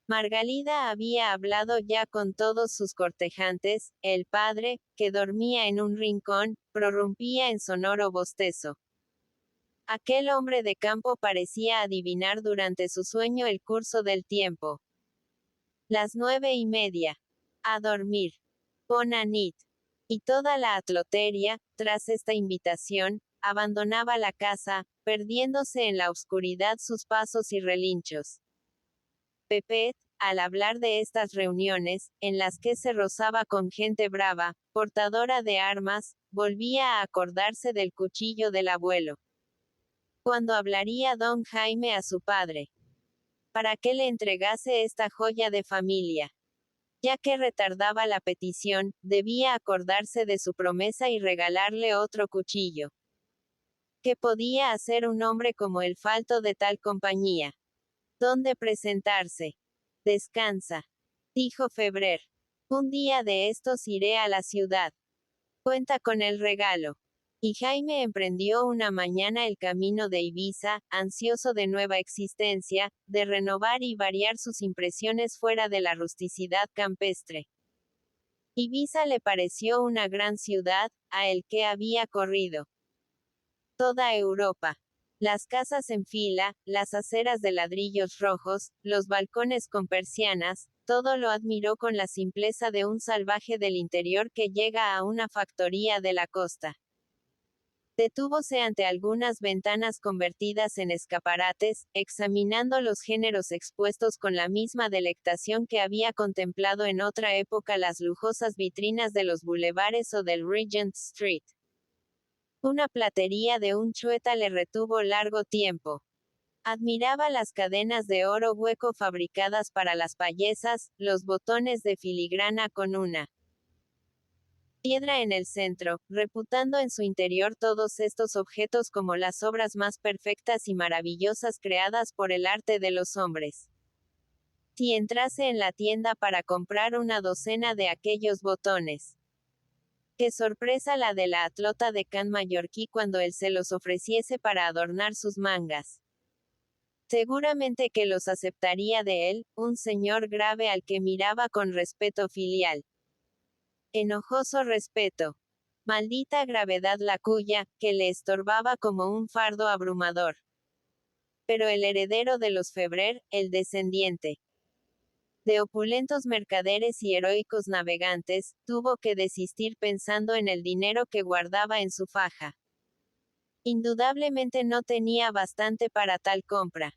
Margalida había hablado ya con todos sus cortejantes, el padre, que dormía en un rincón, prorrumpía en sonoro bostezo. Aquel hombre de campo parecía adivinar durante su sueño el curso del tiempo. Las 9:30. A dormir. Bona nit. Y toda la atloteria, tras esta invitación, abandonaba la casa, perdiéndose en la oscuridad sus pasos y relinchos. Pepet, al hablar de estas reuniones, en las que se rozaba con gente brava, portadora de armas, volvía a acordarse del cuchillo del abuelo. Cuando hablaría don Jaime a su padre, para que le entregase esta joya de familia. Ya que retardaba la petición, debía acordarse de su promesa y regalarle otro cuchillo. ¿Qué podía hacer un hombre como el falto de tal compañía? ¿Dónde presentarse? Descansa, dijo Febrer. Un día de estos iré a la ciudad. Cuenta con el regalo. Y Jaime emprendió una mañana el camino de Ibiza, ansioso de nueva existencia, de renovar y variar sus impresiones fuera de la rusticidad campestre. Ibiza le pareció una gran ciudad, a el que había corrido toda Europa. Las casas en fila, las aceras de ladrillos rojos, los balcones con persianas, todo lo admiró con la simpleza de un salvaje del interior que llega a una factoría de la costa. Detúvose ante algunas ventanas convertidas en escaparates, examinando los géneros expuestos con la misma delectación que había contemplado en otra época las lujosas vitrinas de los bulevares o del Regent Street. Una platería de un chueta le retuvo largo tiempo. Admiraba las cadenas de oro hueco fabricadas para las payesas, los botones de filigrana con una piedra en el centro, reputando en su interior todos estos objetos como las obras más perfectas y maravillosas creadas por el arte de los hombres. Si entrase en la tienda para comprar una docena de aquellos botones. Qué sorpresa la de la atlota de Can mallorquí cuando él se los ofreciese para adornar sus mangas. Seguramente que los aceptaría de él, un señor grave al que miraba con respeto filial. Enojoso respeto. Maldita gravedad la cuya, que le estorbaba como un fardo abrumador. Pero el heredero de los Febrer, el descendiente de opulentos mercaderes y heroicos navegantes, tuvo que desistir pensando en el dinero que guardaba en su faja. Indudablemente no tenía bastante para tal compra.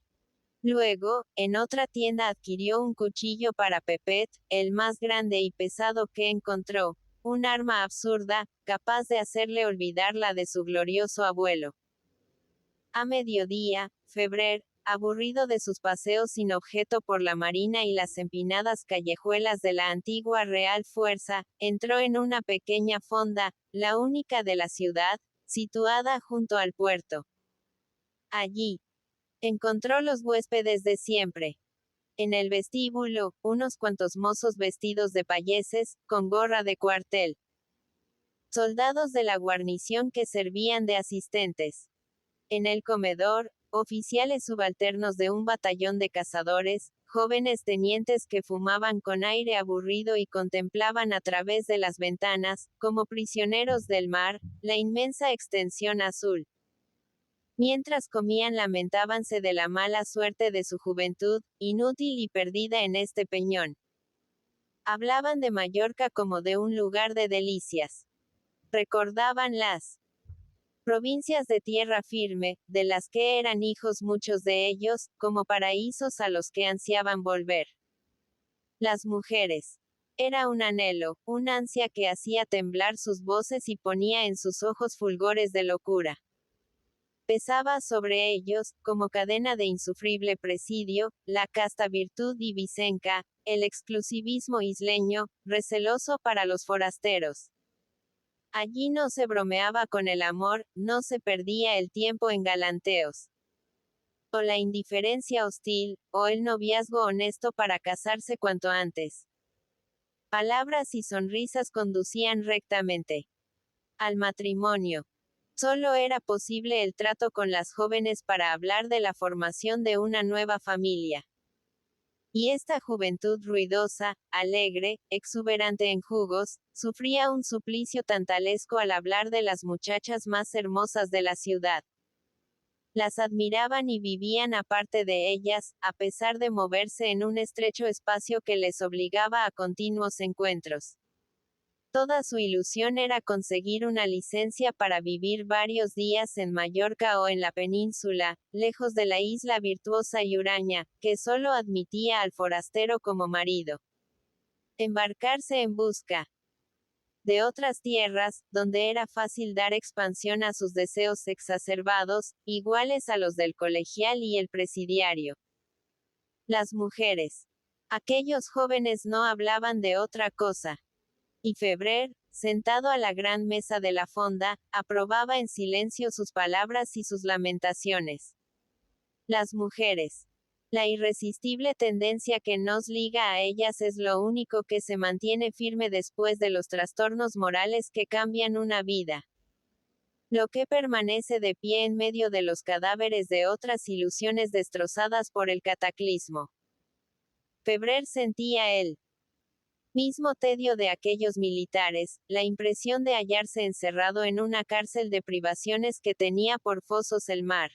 Luego, en otra tienda adquirió un cuchillo para Pepet, el más grande y pesado que encontró, un arma absurda, capaz de hacerle olvidar la de su glorioso abuelo. A mediodía, Febrer, aburrido de sus paseos sin objeto por la marina y las empinadas callejuelas de la antigua Real Fuerza, entró en una pequeña fonda, la única de la ciudad, situada junto al puerto. Allí, encontró los huéspedes de siempre. En el vestíbulo, unos cuantos mozos vestidos de payeses, con gorra de cuartel. Soldados de la guarnición que servían de asistentes. En el comedor, oficiales subalternos de un batallón de cazadores, jóvenes tenientes que fumaban con aire aburrido y contemplaban a través de las ventanas, como prisioneros del mar, la inmensa extensión azul. Mientras comían lamentábanse de la mala suerte de su juventud, inútil y perdida en este peñón. Hablaban de Mallorca como de un lugar de delicias. Recordaban las provincias de tierra firme, de las que eran hijos muchos de ellos, como paraísos a los que ansiaban volver. Las mujeres. Era un anhelo, una ansia que hacía temblar sus voces y ponía en sus ojos fulgores de locura. Pesaba sobre ellos, como cadena de insufrible presidio, la casta virtud ibicenca, el exclusivismo isleño, receloso para los forasteros. Allí no se bromeaba con el amor, no se perdía el tiempo en galanteos. O la indiferencia hostil, o el noviazgo honesto para casarse cuanto antes. Palabras y sonrisas conducían rectamente al matrimonio. Solo era posible el trato con las jóvenes para hablar de la formación de una nueva familia. Y esta juventud ruidosa, alegre, exuberante en jugos, sufría un suplicio tantalesco al hablar de las muchachas más hermosas de la ciudad. Las admiraban y vivían aparte de ellas, a pesar de moverse en un estrecho espacio que les obligaba a continuos encuentros. Toda su ilusión era conseguir una licencia para vivir varios días en Mallorca o en la península, lejos de la isla virtuosa y huraña, que solo admitía al forastero como marido. Embarcarse en busca de otras tierras, donde era fácil dar expansión a sus deseos exacerbados, iguales a los del colegial y el presidiario. Las mujeres. Aquellos jóvenes no hablaban de otra cosa. Y Febrer, sentado a la gran mesa de la fonda, aprobaba en silencio sus palabras y sus lamentaciones. Las mujeres. La irresistible tendencia que nos liga a ellas es lo único que se mantiene firme después de los trastornos morales que cambian una vida. Lo que permanece de pie en medio de los cadáveres de otras ilusiones destrozadas por el cataclismo. Febrer sentía el mismo tedio de aquellos militares, la impresión de hallarse encerrado en una cárcel de privaciones que tenía por fosos el mar.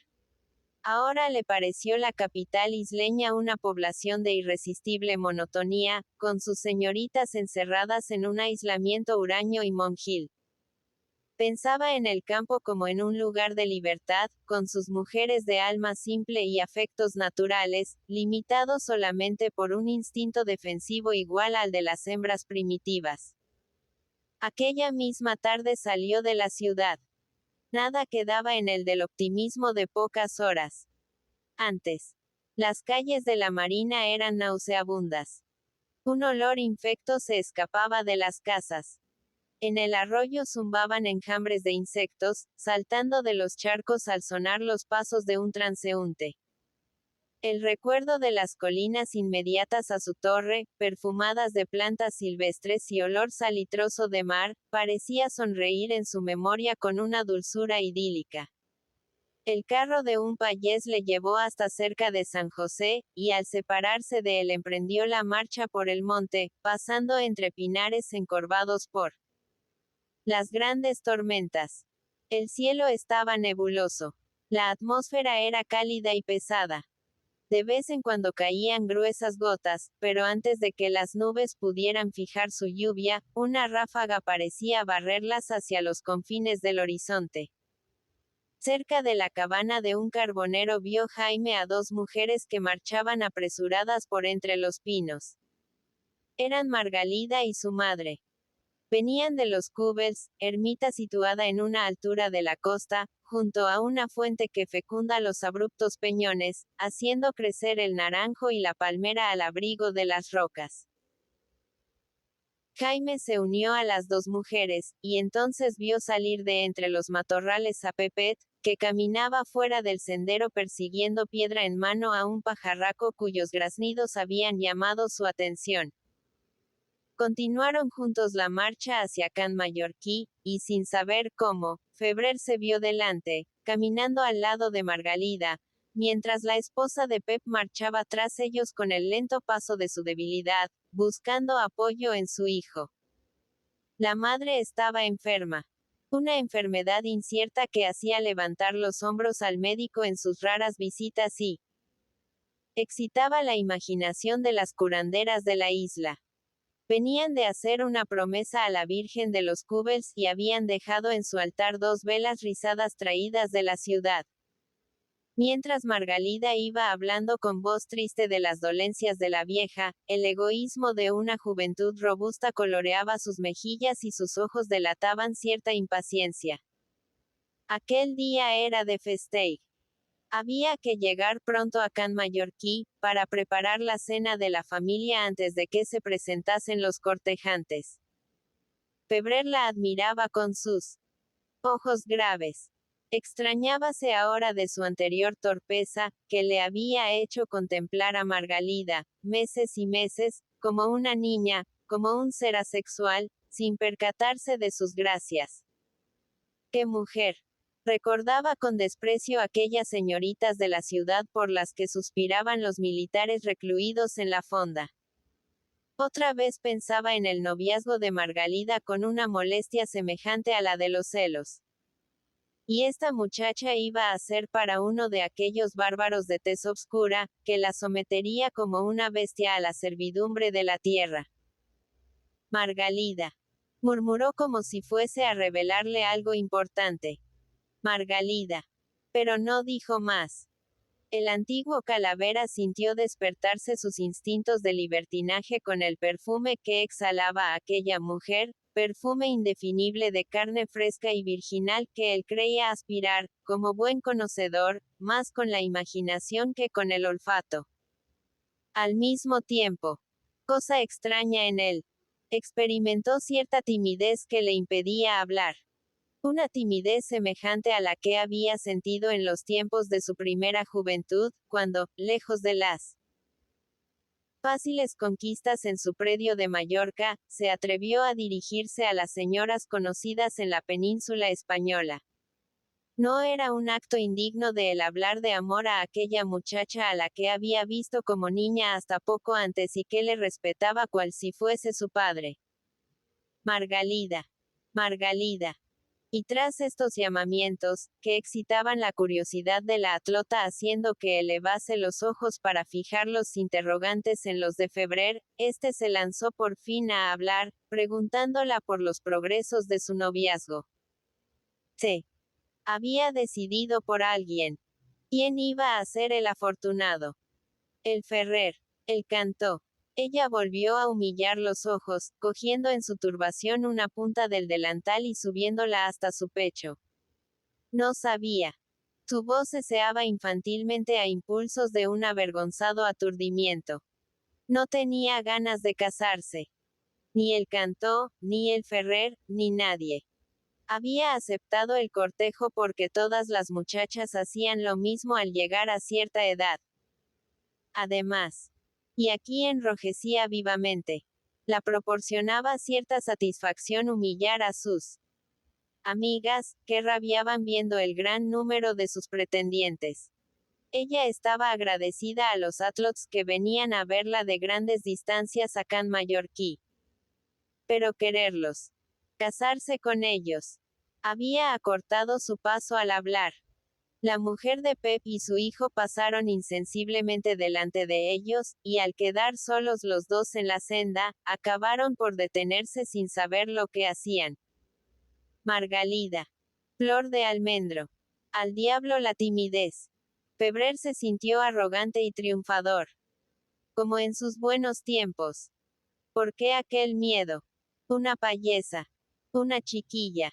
Ahora le pareció la capital isleña una población de irresistible monotonía, con sus señoritas encerradas en un aislamiento huraño y monjil. Pensaba en el campo como en un lugar de libertad, con sus mujeres de alma simple y afectos naturales, limitados solamente por un instinto defensivo igual al de las hembras primitivas. Aquella misma tarde salió de la ciudad. Nada quedaba en él del optimismo de pocas horas antes. Las calles de la Marina eran nauseabundas. Un olor infecto se escapaba de las casas. En el arroyo zumbaban enjambres de insectos, saltando de los charcos al sonar los pasos de un transeúnte. El recuerdo de las colinas inmediatas a su torre, perfumadas de plantas silvestres y olor salitroso de mar, parecía sonreír en su memoria con una dulzura idílica. El carro de un payés le llevó hasta cerca de San José, y al separarse de él emprendió la marcha por el monte, pasando entre pinares encorvados por las grandes tormentas. El cielo estaba nebuloso. La atmósfera era cálida y pesada. De vez en cuando caían gruesas gotas, pero antes de que las nubes pudieran fijar su lluvia, una ráfaga parecía barrerlas hacia los confines del horizonte. Cerca de la cabana de un carbonero vio Jaime a dos mujeres que marchaban apresuradas por entre los pinos. Eran Margalida y su madre. Venían de los Cúbels, ermita situada en una altura de la costa, junto a una fuente que fecunda los abruptos peñones, haciendo crecer el naranjo y la palmera al abrigo de las rocas. Jaime se unió a las dos mujeres, y entonces vio salir de entre los matorrales a Pepet, que caminaba fuera del sendero persiguiendo piedra en mano a un pajarraco cuyos graznidos habían llamado su atención. Continuaron juntos la marcha hacia Can Mallorquí, y sin saber cómo, Febrer se vio delante, caminando al lado de Margalida, mientras la esposa de Pep marchaba tras ellos con el lento paso de su debilidad, buscando apoyo en su hijo. La madre estaba enferma. Una enfermedad incierta que hacía levantar los hombros al médico en sus raras visitas y excitaba la imaginación de las curanderas de la isla. Venían de hacer una promesa a la Virgen de los Cúbels y habían dejado en su altar dos velas rizadas traídas de la ciudad. Mientras Margalida iba hablando con voz triste de las dolencias de la vieja, el egoísmo de una juventud robusta coloreaba sus mejillas y sus ojos delataban cierta impaciencia. Aquel día era de festeig. Había que llegar pronto a Can Mallorquí, para preparar la cena de la familia antes de que se presentasen los cortejantes. Febrer la admiraba con sus ojos graves. Extrañábase ahora de su anterior torpeza, que le había hecho contemplar a Margalida, meses y meses, como una niña, como un ser asexual, sin percatarse de sus gracias. ¡Qué mujer! Recordaba con desprecio aquellas señoritas de la ciudad por las que suspiraban los militares recluidos en la fonda. Otra vez pensaba en el noviazgo de Margalida con una molestia semejante a la de los celos. Y esta muchacha iba a ser para uno de aquellos bárbaros de tez obscura, que la sometería como una bestia a la servidumbre de la tierra. Margalida. Murmuró como si fuese a revelarle algo importante. Margalida. Pero no dijo más. El antiguo Calavera sintió despertarse sus instintos de libertinaje con el perfume que exhalaba aquella mujer, perfume indefinible de carne fresca y virginal que él creía aspirar, como buen conocedor, más con la imaginación que con el olfato. Al mismo tiempo, cosa extraña en él, experimentó cierta timidez que le impedía hablar. Una timidez semejante a la que había sentido en los tiempos de su primera juventud, cuando, lejos de las fáciles conquistas en su predio de Mallorca, se atrevió a dirigirse a las señoras conocidas en la península española. No era un acto indigno de él hablar de amor a aquella muchacha a la que había visto como niña hasta poco antes y que le respetaba cual si fuese su padre. Margalida. Margalida. Y tras estos llamamientos, que excitaban la curiosidad de la atlota haciendo que elevase los ojos para fijar los interrogantes en los de Febrer, éste se lanzó por fin a hablar, preguntándola por los progresos de su noviazgo. Se había decidido por alguien. ¿Quién iba a ser el afortunado? El Ferrer. Él cantó. Ella volvió a humillar los ojos, cogiendo en su turbación una punta del delantal y subiéndola hasta su pecho. No sabía. Su voz ceseaba infantilmente a impulsos de un avergonzado aturdimiento. No tenía ganas de casarse. Ni él cantó, ni el Ferrer, ni nadie. Había aceptado el cortejo porque todas las muchachas hacían lo mismo al llegar a cierta edad. Además, y aquí enrojecía vivamente, la proporcionaba cierta satisfacción humillar a sus amigas, que rabiaban viendo el gran número de sus pretendientes. Ella estaba agradecida a los atlots que venían a verla de grandes distancias a Can Mallorquí. Pero quererlos, casarse con ellos, había acortado su paso al hablar. La mujer de Pep y su hijo pasaron insensiblemente delante de ellos, y al quedar solos los dos en la senda, acabaron por detenerse sin saber lo que hacían. Margalida. Flor de almendro. Al diablo la timidez. Febrer se sintió arrogante y triunfador. Como en sus buenos tiempos. ¿Por qué aquel miedo? Una payesa. Una chiquilla.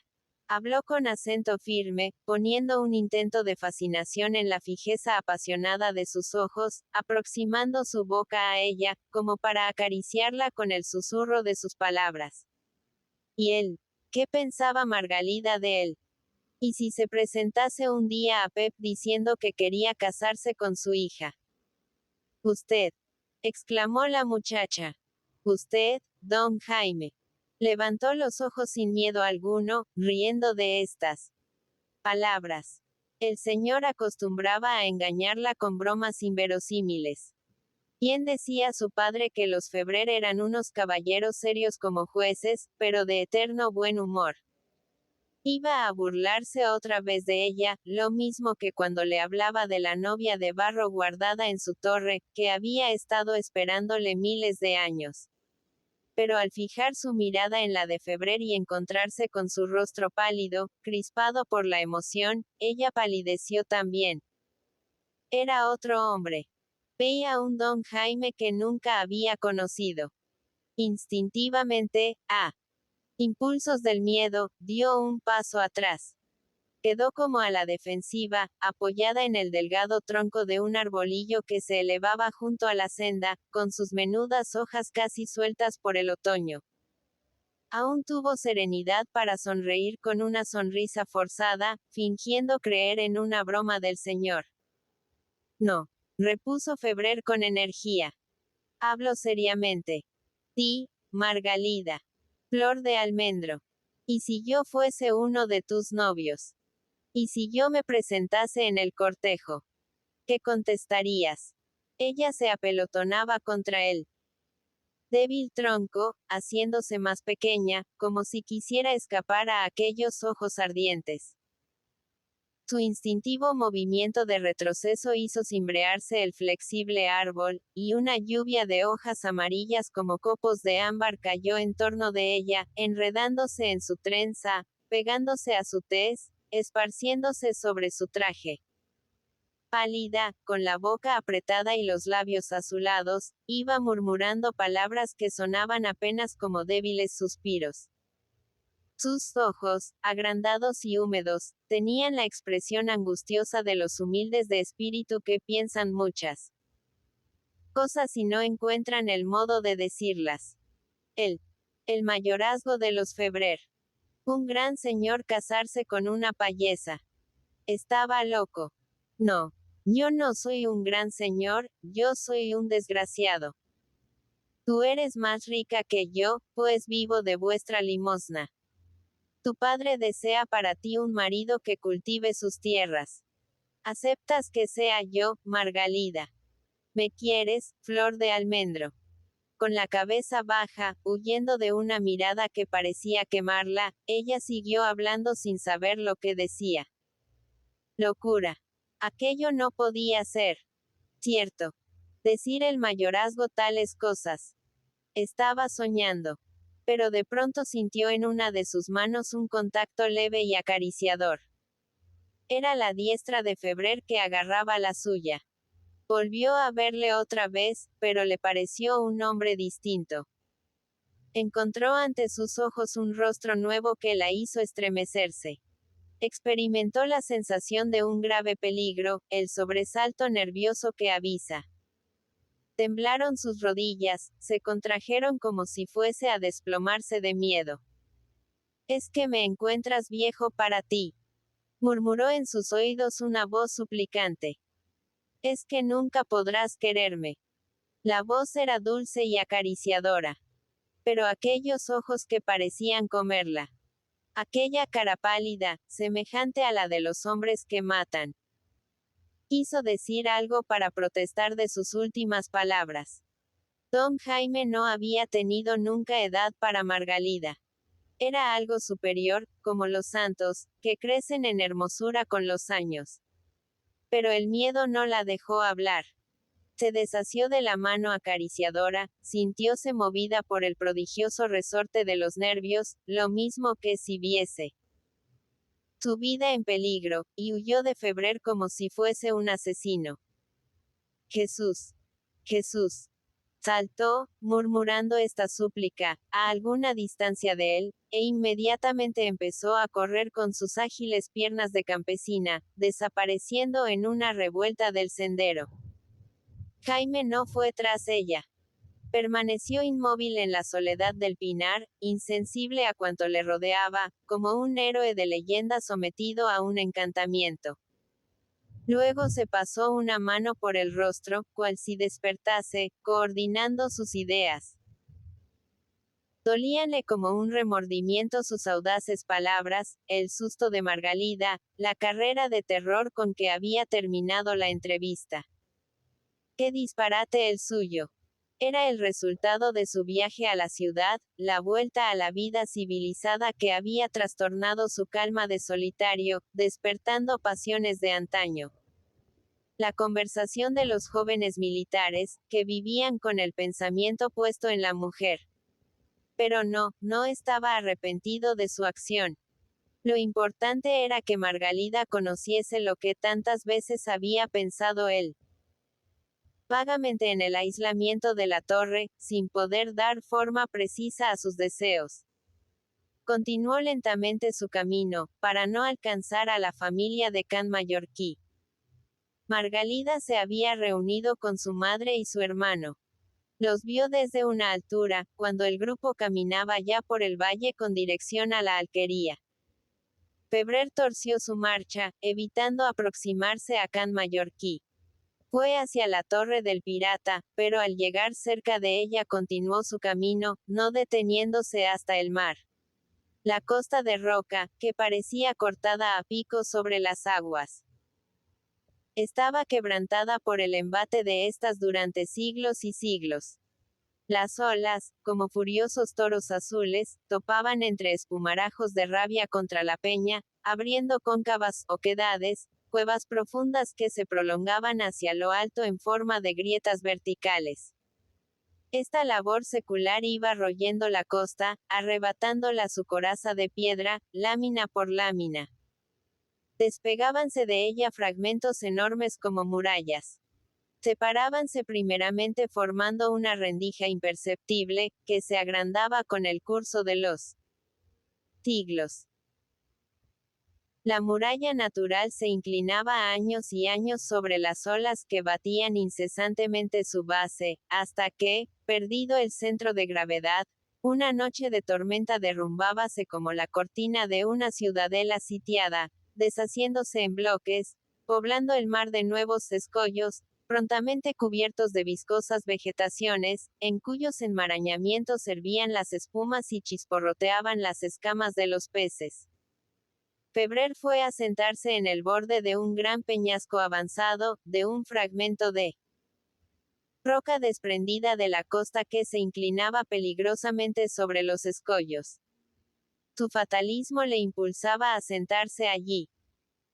Habló con acento firme, poniendo un intento de fascinación en la fijeza apasionada de sus ojos, aproximando su boca a ella, como para acariciarla con el susurro de sus palabras. ¿Y él? ¿Qué pensaba Margalida de él? ¿Y si se presentase un día a Pep diciendo que quería casarse con su hija? Usted, exclamó la muchacha. Usted, don Jaime. Levantó los ojos sin miedo alguno, riendo de estas palabras. El señor acostumbraba a engañarla con bromas inverosímiles. ¿Quién decía su padre que los Febrer eran unos caballeros serios como jueces, pero de eterno buen humor? Iba a burlarse otra vez de ella, lo mismo que cuando le hablaba de la novia de barro guardada en su torre, que había estado esperándole miles de años. Pero al fijar su mirada en la de Febrer y encontrarse con su rostro pálido, crispado por la emoción, ella palideció también. Era otro hombre. Veía un don Jaime que nunca había conocido. Instintivamente, a impulsos del miedo, dio un paso atrás. Quedó como a la defensiva, apoyada en el delgado tronco de un arbolillo que se elevaba junto a la senda, con sus menudas hojas casi sueltas por el otoño. Aún tuvo serenidad para sonreír con una sonrisa forzada, fingiendo creer en una broma del señor. No, repuso Febrer con energía. Hablo seriamente. Sí, Margalida. Flor de almendro. ¿Y si yo fuese uno de tus novios? ¿Y si yo me presentase en el cortejo? ¿Qué contestarías? Ella se apelotonaba contra él. Débil tronco, haciéndose más pequeña, como si quisiera escapar a aquellos ojos ardientes. Su instintivo movimiento de retroceso hizo cimbrearse el flexible árbol, y una lluvia de hojas amarillas como copos de ámbar cayó en torno de ella, enredándose en su trenza, pegándose a su tez, esparciéndose sobre su traje. Pálida, con la boca apretada y los labios azulados, iba murmurando palabras que sonaban apenas como débiles suspiros. Sus ojos, agrandados y húmedos, tenían la expresión angustiosa de los humildes de espíritu que piensan muchas cosas y no encuentran el modo de decirlas. El mayorazgo de los Febrer. Un gran señor casarse con una payesa. Estaba loco. No. Yo no soy un gran señor, yo soy un desgraciado. Tú eres más rica que yo, pues vivo de vuestra limosna. Tu padre desea para ti un marido que cultive sus tierras. ¿Aceptas que sea yo, Margalida? ¿Me quieres, flor de almendro? Con la cabeza baja, huyendo de una mirada que parecía quemarla, ella siguió hablando sin saber lo que decía. Locura. Aquello no podía ser cierto. Decir el mayorazgo tales cosas. Estaba soñando. Pero de pronto sintió en una de sus manos un contacto leve y acariciador. Era la diestra de Febrer que agarraba la suya. Volvió a verle otra vez, pero le pareció un hombre distinto. Encontró ante sus ojos un rostro nuevo que la hizo estremecerse. Experimentó la sensación de un grave peligro, el sobresalto nervioso que avisa. Temblaron sus rodillas, se contrajeron como si fuese a desplomarse de miedo. «Es que me encuentras viejo para ti», murmuró en sus oídos una voz suplicante. «Es que nunca podrás quererme». La voz era dulce y acariciadora. Pero aquellos ojos que parecían comerla. Aquella cara pálida, semejante a la de los hombres que matan. Quiso decir algo para protestar de sus últimas palabras. Don Jaime no había tenido nunca edad para Margalida. Era algo superior, como los santos, que crecen en hermosura con los años. Pero el miedo no la dejó hablar. Se desasió de la mano acariciadora, sintióse movida por el prodigioso resorte de los nervios, lo mismo que si viese su vida en peligro, y huyó de Febrer como si fuese un asesino. Jesús. Jesús. Saltó, murmurando esta súplica, a alguna distancia de él, e inmediatamente empezó a correr con sus ágiles piernas de campesina, desapareciendo en una revuelta del sendero. Jaime no fue tras ella. Permaneció inmóvil en la soledad del pinar, insensible a cuanto le rodeaba, como un héroe de leyenda sometido a un encantamiento. Luego se pasó una mano por el rostro, cual si despertase, coordinando sus ideas. Dolíanle como un remordimiento sus audaces palabras, el susto de Margalida, la carrera de terror con que había terminado la entrevista. ¡Qué disparate el suyo! Era el resultado de su viaje a la ciudad, la vuelta a la vida civilizada que había trastornado su calma de solitario, despertando pasiones de antaño. La conversación de los jóvenes militares, que vivían con el pensamiento puesto en la mujer. Pero no estaba arrepentido de su acción. Lo importante era que Margalida conociese lo que tantas veces había pensado él. Vagamente en el aislamiento de la torre, sin poder dar forma precisa a sus deseos. Continuó lentamente su camino, para no alcanzar a la familia de Can Mallorquí. Margalida se había reunido con su madre y su hermano. Los vio desde una altura, cuando el grupo caminaba ya por el valle con dirección a la alquería. Febrer torció su marcha, evitando aproximarse a Can Mallorquí. Fue hacia la torre del pirata, pero al llegar cerca de ella continuó su camino, no deteniéndose hasta el mar. La costa de roca, que parecía cortada a pico sobre las aguas, estaba quebrantada por el embate de estas durante siglos y siglos. Las olas, como furiosos toros azules, topaban entre espumarajos de rabia contra la peña, abriendo cóncavas oquedades, cuevas profundas que se prolongaban hacia lo alto en forma de grietas verticales. Esta labor secular iba royendo la costa, arrebatándola su coraza de piedra, lámina por lámina. Despegábanse de ella fragmentos enormes como murallas. Separábanse primeramente formando una rendija imperceptible, que se agrandaba con el curso de los siglos. La muralla natural se inclinaba años y años sobre las olas que batían incesantemente su base, hasta que, perdido el centro de gravedad, una noche de tormenta derrumbábase como la cortina de una ciudadela sitiada, deshaciéndose en bloques, poblando el mar de nuevos escollos, prontamente cubiertos de viscosas vegetaciones, en cuyos enmarañamientos hervían las espumas y chisporroteaban las escamas de los peces. Febrer fue a sentarse en el borde de un gran peñasco avanzado, de un fragmento de roca desprendida de la costa que se inclinaba peligrosamente sobre los escollos. Su fatalismo le impulsaba a sentarse allí.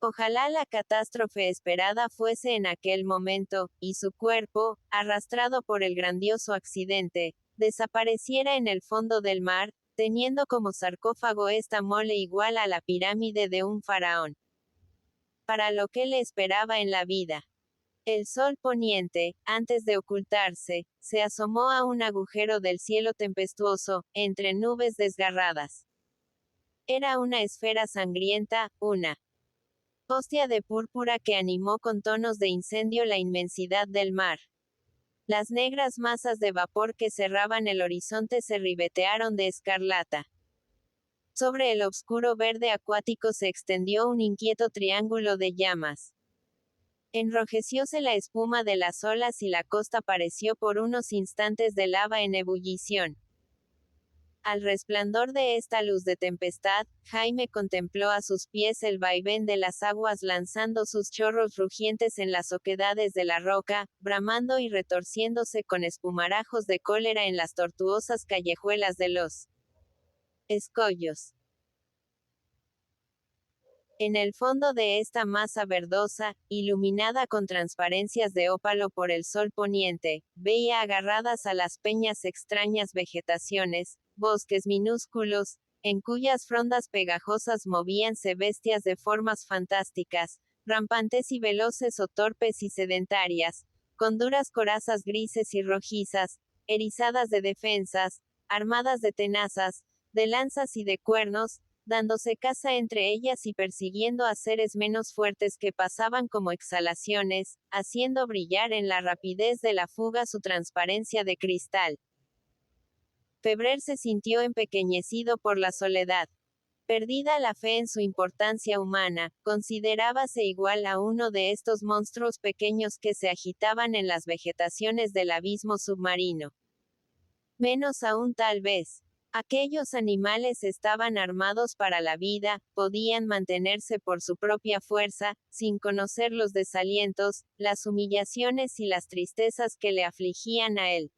Ojalá la catástrofe esperada fuese en aquel momento, y su cuerpo, arrastrado por el grandioso accidente, desapareciera en el fondo del mar, teniendo como sarcófago esta mole igual a la pirámide de un faraón. Para lo que le esperaba en la vida. El sol poniente, antes de ocultarse, se asomó a un agujero del cielo tempestuoso, entre nubes desgarradas. Era una esfera sangrienta, una hostia de púrpura que animó con tonos de incendio la inmensidad del mar. Las negras masas de vapor que cerraban el horizonte se ribetearon de escarlata. Sobre el oscuro verde acuático se extendió un inquieto triángulo de llamas. Enrojecióse la espuma de las olas y la costa pareció por unos instantes de lava en ebullición. Al resplandor de esta luz de tempestad, Jaime contempló a sus pies el vaivén de las aguas lanzando sus chorros rugientes en las oquedades de la roca, bramando y retorciéndose con espumarajos de cólera en las tortuosas callejuelas de los escollos. En el fondo de esta masa verdosa, iluminada con transparencias de ópalo por el sol poniente, veía agarradas a las peñas extrañas vegetaciones, bosques minúsculos, en cuyas frondas pegajosas movíanse bestias de formas fantásticas, rampantes y veloces o torpes y sedentarias, con duras corazas grises y rojizas, erizadas de defensas, armadas de tenazas, de lanzas y de cuernos, dándose caza entre ellas y persiguiendo a seres menos fuertes que pasaban como exhalaciones, haciendo brillar en la rapidez de la fuga su transparencia de cristal. Febrer se sintió empequeñecido por la soledad. Perdida la fe en su importancia humana, considerábase igual a uno de estos monstruos pequeños que se agitaban en las vegetaciones del abismo submarino. Menos aún tal vez. Aquellos animales estaban armados para la vida, podían mantenerse por su propia fuerza, sin conocer los desalientos, las humillaciones y las tristezas que le afligían a él.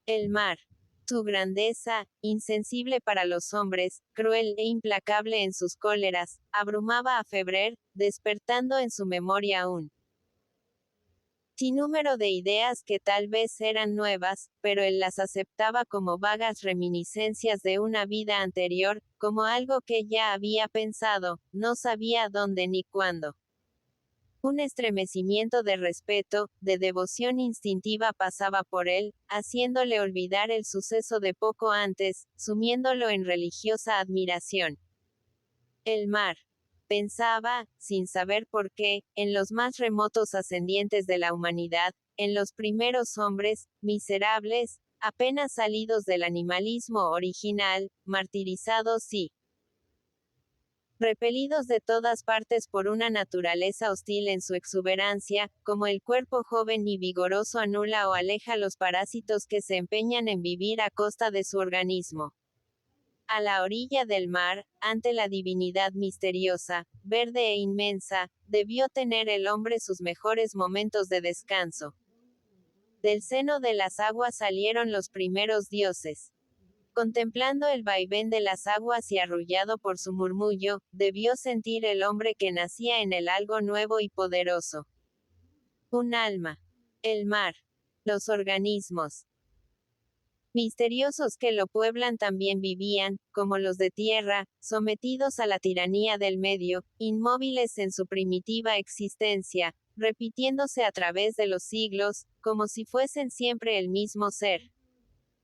El mar. Su grandeza, insensible para los hombres, cruel e implacable en sus cóleras, abrumaba a Febrer, despertando en su memoria un sinnúmero de ideas que tal vez eran nuevas, pero él las aceptaba como vagas reminiscencias de una vida anterior, como algo que ya había pensado, no sabía dónde ni cuándo. Un estremecimiento de respeto, de devoción instintiva pasaba por él, haciéndole olvidar el suceso de poco antes, sumiéndolo en religiosa admiración. El mar. Pensaba, sin saber por qué, en los más remotos ascendientes de la humanidad, en los primeros hombres, miserables, apenas salidos del animalismo original, martirizados y repelidos de todas partes por una naturaleza hostil en su exuberancia, como el cuerpo joven y vigoroso anula o aleja los parásitos que se empeñan en vivir a costa de su organismo. A la orilla del mar, ante la divinidad misteriosa, verde e inmensa, debió tener el hombre sus mejores momentos de descanso. Del seno de las aguas salieron los primeros dioses. Contemplando el vaivén de las aguas y arrullado por su murmullo, debió sentir el hombre que nacía en él algo nuevo y poderoso. Un alma. El mar. Los organismos misteriosos que lo pueblan también vivían, como los de tierra, sometidos a la tiranía del medio, inmóviles en su primitiva existencia, repitiéndose a través de los siglos, como si fuesen siempre el mismo ser.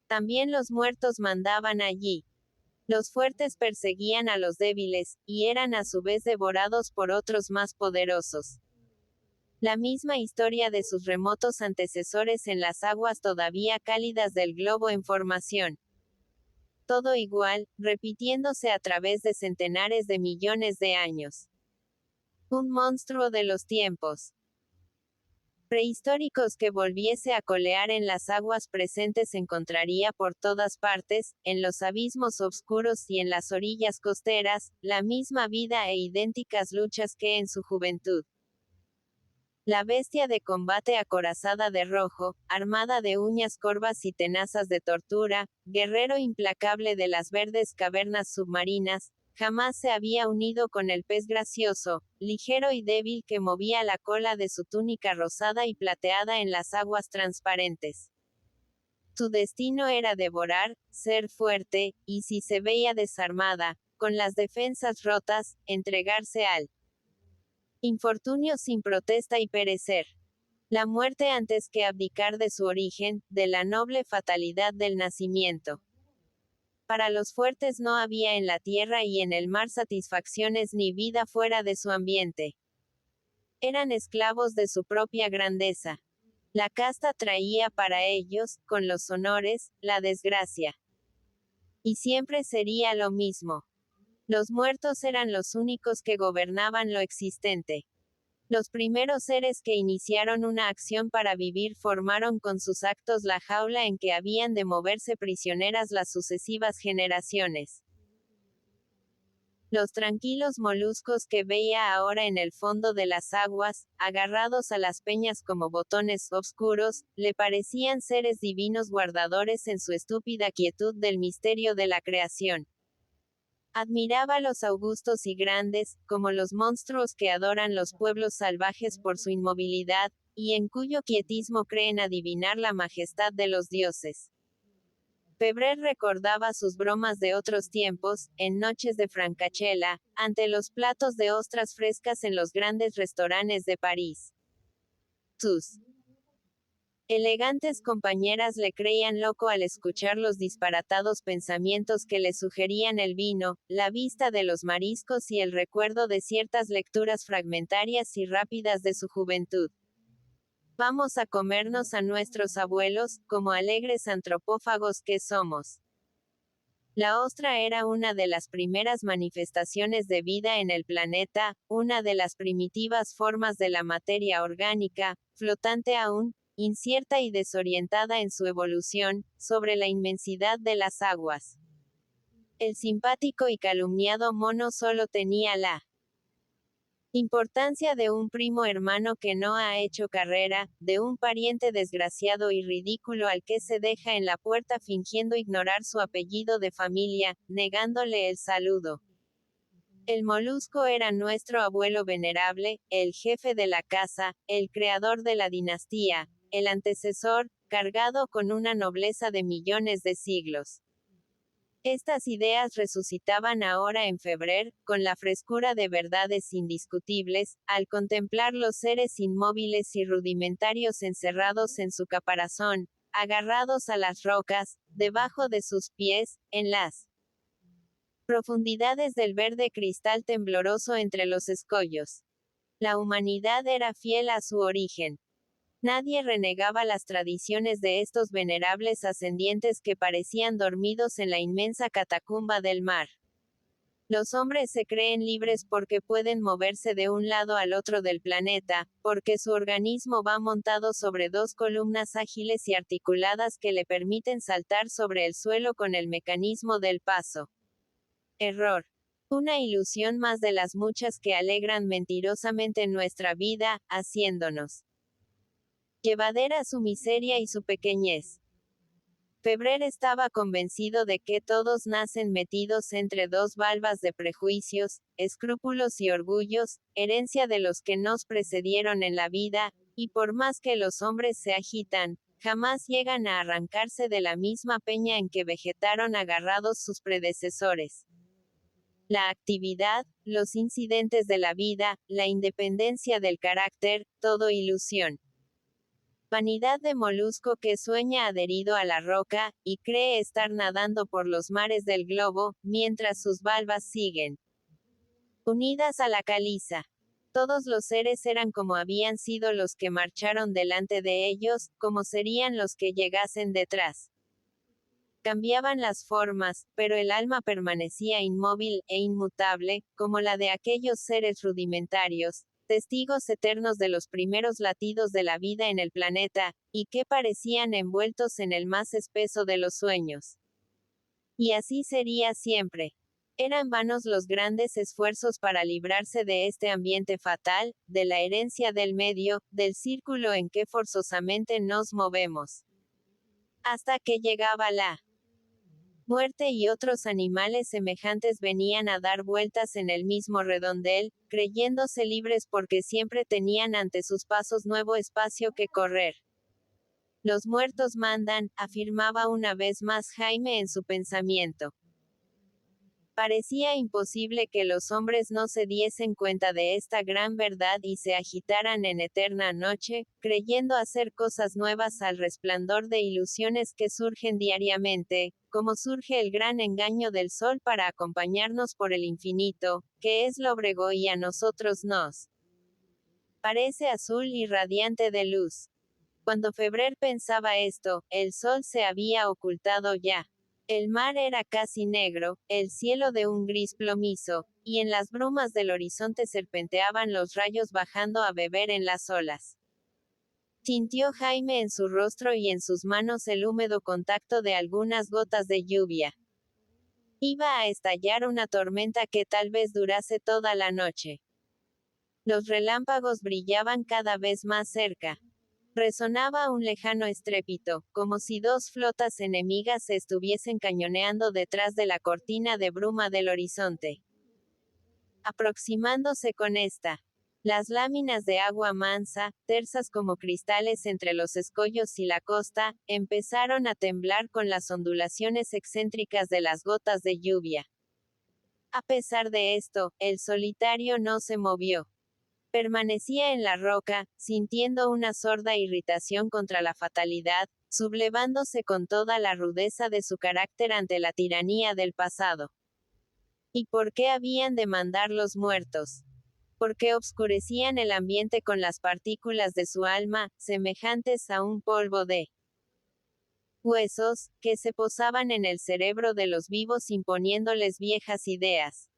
También los muertos mandaban allí. Los fuertes perseguían a los débiles, y eran a su vez devorados por otros más poderosos. La misma historia de sus remotos antecesores en las aguas todavía cálidas del globo en formación. Todo igual, repitiéndose a través de centenares de millones de años. Un monstruo de los tiempos prehistóricos que volviese a colear en las aguas presentes encontraría por todas partes, en los abismos oscuros y en las orillas costeras, la misma vida e idénticas luchas que en su juventud. La bestia de combate acorazada de rojo, armada de uñas corvas y tenazas de tortura, guerrero implacable de las verdes cavernas submarinas, jamás se había unido con el pez gracioso, ligero y débil que movía la cola de su túnica rosada y plateada en las aguas transparentes. Su destino era devorar, ser fuerte, y si se veía desarmada, con las defensas rotas, entregarse al infortunio sin protesta y perecer. La muerte antes que abdicar de su origen, de la noble fatalidad del nacimiento. Para los fuertes no había en la tierra y en el mar satisfacciones ni vida fuera de su ambiente. Eran esclavos de su propia grandeza. La casta traía para ellos, con los honores, la desgracia. Y siempre sería lo mismo. Los muertos eran los únicos que gobernaban lo existente. Los primeros seres que iniciaron una acción para vivir formaron con sus actos la jaula en que habían de moverse prisioneras las sucesivas generaciones. Los tranquilos moluscos que veía ahora en el fondo de las aguas, agarrados a las peñas como botones oscuros, le parecían seres divinos guardadores en su estúpida quietud del misterio de la creación. Admiraba los augustos y grandes, como los monstruos que adoran los pueblos salvajes por su inmovilidad, y en cuyo quietismo creen adivinar la majestad de los dioses. Febrer recordaba sus bromas de otros tiempos, en noches de francachela, ante los platos de ostras frescas en los grandes restaurantes de París. Sus elegantes compañeras le creían loco al escuchar los disparatados pensamientos que le sugerían el vino, la vista de los mariscos y el recuerdo de ciertas lecturas fragmentarias y rápidas de su juventud. Vamos a comernos a nuestros abuelos, como alegres antropófagos que somos. La ostra era una de las primeras manifestaciones de vida en el planeta, una de las primitivas formas de la materia orgánica, flotante aún, incierta y desorientada en su evolución, sobre la inmensidad de las aguas. El simpático y calumniado mono solo tenía la importancia de un primo hermano que no ha hecho carrera, de un pariente desgraciado y ridículo al que se deja en la puerta fingiendo ignorar su apellido de familia, negándole el saludo. El molusco era nuestro abuelo venerable, el jefe de la casa, el creador de la dinastía, el antecesor, cargado con una nobleza de millones de siglos. Estas ideas resucitaban ahora en Febrer, con la frescura de verdades indiscutibles, al contemplar los seres inmóviles y rudimentarios encerrados en su caparazón, agarrados a las rocas, debajo de sus pies, en las profundidades del verde cristal tembloroso entre los escollos. La humanidad era fiel a su origen. Nadie renegaba las tradiciones de estos venerables ascendientes que parecían dormidos en la inmensa catacumba del mar. Los hombres se creen libres porque pueden moverse de un lado al otro del planeta, porque su organismo va montado sobre dos columnas ágiles y articuladas que le permiten saltar sobre el suelo con el mecanismo del paso. Error. Una ilusión más de las muchas que alegran mentirosamente nuestra vida, haciéndonos llevadera su miseria y su pequeñez. Febrer estaba convencido de que todos nacen metidos entre dos valvas de prejuicios, escrúpulos y orgullos, herencia de los que nos precedieron en la vida, y por más que los hombres se agitan, jamás llegan a arrancarse de la misma peña en que vegetaron agarrados sus predecesores. La actividad, los incidentes de la vida, la independencia del carácter, todo ilusión. Vanidad de molusco que sueña adherido a la roca, y cree estar nadando por los mares del globo, mientras sus valvas siguen unidas a la caliza. Todos los seres eran como habían sido los que marcharon delante de ellos, como serían los que llegasen detrás. Cambiaban las formas, pero el alma permanecía inmóvil e inmutable, como la de aquellos seres rudimentarios, testigos eternos de los primeros latidos de la vida en el planeta, y que parecían envueltos en el más espeso de los sueños. Y así sería siempre. Eran vanos los grandes esfuerzos para librarse de este ambiente fatal, de la herencia del medio, del círculo en que forzosamente nos movemos. Hasta que llegaba la muerte y otros animales semejantes venían a dar vueltas en el mismo redondel, creyéndose libres porque siempre tenían ante sus pasos nuevo espacio que correr. Los muertos mandan, afirmaba una vez más Jaime en su pensamiento. Parecía imposible que los hombres no se diesen cuenta de esta gran verdad y se agitaran en eterna noche, creyendo hacer cosas nuevas al resplandor de ilusiones que surgen diariamente, como surge el gran engaño del sol para acompañarnos por el infinito, que es lóbrego y a nosotros nos parece azul y radiante de luz. Cuando Febrer pensaba esto, el sol se había ocultado ya. El mar era casi negro, el cielo de un gris plomizo, y en las brumas del horizonte serpenteaban los rayos bajando a beber en las olas. Sintió Jaime en su rostro y en sus manos el húmedo contacto de algunas gotas de lluvia. Iba a estallar una tormenta que tal vez durase toda la noche. Los relámpagos brillaban cada vez más cerca. Resonaba un lejano estrépito, como si dos flotas enemigas se estuviesen cañoneando detrás de la cortina de bruma del horizonte. Aproximándose con esta, las láminas de agua mansa, tersas como cristales entre los escollos y la costa, empezaron a temblar con las ondulaciones excéntricas de las gotas de lluvia. A pesar de esto, el solitario no se movió. Permanecía en la roca, sintiendo una sorda irritación contra la fatalidad, sublevándose con toda la rudeza de su carácter ante la tiranía del pasado. ¿Y por qué habían de mandar los muertos? Porque obscurecían el ambiente con las partículas de su alma, semejantes a un polvo de huesos, que se posaban en el cerebro de los vivos imponiéndoles viejas ideas.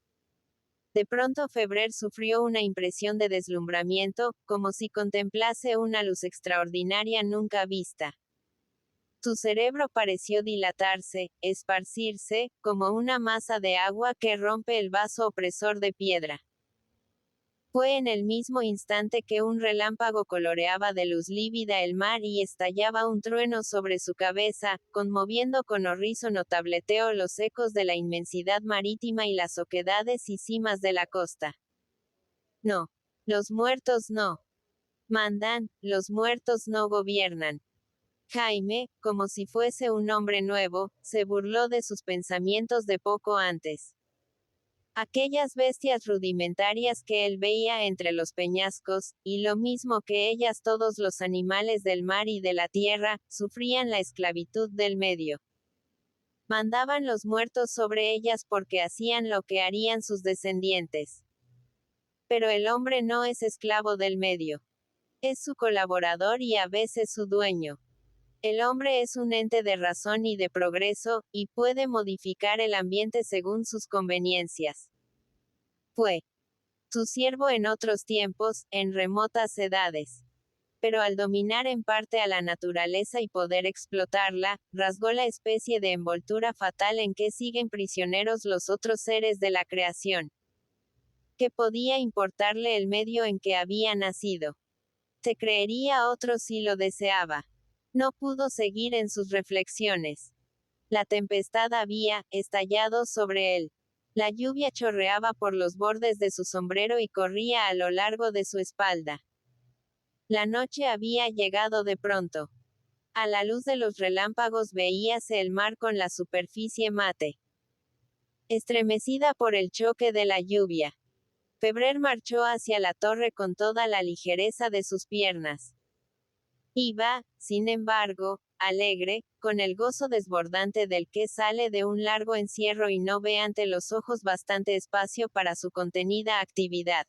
De pronto Febrer sufrió una impresión de deslumbramiento, como si contemplase una luz extraordinaria nunca vista. Su cerebro pareció dilatarse, esparcirse, como una masa de agua que rompe el vaso opresor de piedra. Fue en el mismo instante que un relámpago coloreaba de luz lívida el mar y estallaba un trueno sobre su cabeza, conmoviendo con horrísono tableteo los ecos de la inmensidad marítima y las oquedades y cimas de la costa. No. Los muertos no mandan, los muertos no gobiernan. Jaime, como si fuese un hombre nuevo, se burló de sus pensamientos de poco antes. Aquellas bestias rudimentarias que él veía entre los peñascos, y lo mismo que ellas todos los animales del mar y de la tierra, sufrían la esclavitud del medio. Mandaban los muertos sobre ellas porque hacían lo que harían sus descendientes. Pero el hombre no es esclavo del medio. Es su colaborador y a veces su dueño. El hombre es un ente de razón y de progreso, y puede modificar el ambiente según sus conveniencias. Fue su siervo en otros tiempos, en remotas edades. pero al dominar en parte a la naturaleza y poder explotarla, rasgó la especie de envoltura fatal en que siguen prisioneros los otros seres de la creación. ¿Qué podía importarle el medio en que había nacido? Se creería otro si lo deseaba. No pudo seguir en sus reflexiones. La tempestad había estallado sobre él. La lluvia chorreaba por los bordes de su sombrero y corría a lo largo de su espalda. La noche había llegado de pronto. A la luz de los relámpagos veíase el mar con la superficie mate, estremecida por el choque de la lluvia. Febrer marchó hacia la torre con toda la ligereza de sus piernas. Iba, sin embargo, alegre, con el gozo desbordante del que sale de un largo encierro y no ve ante los ojos bastante espacio para su contenida actividad.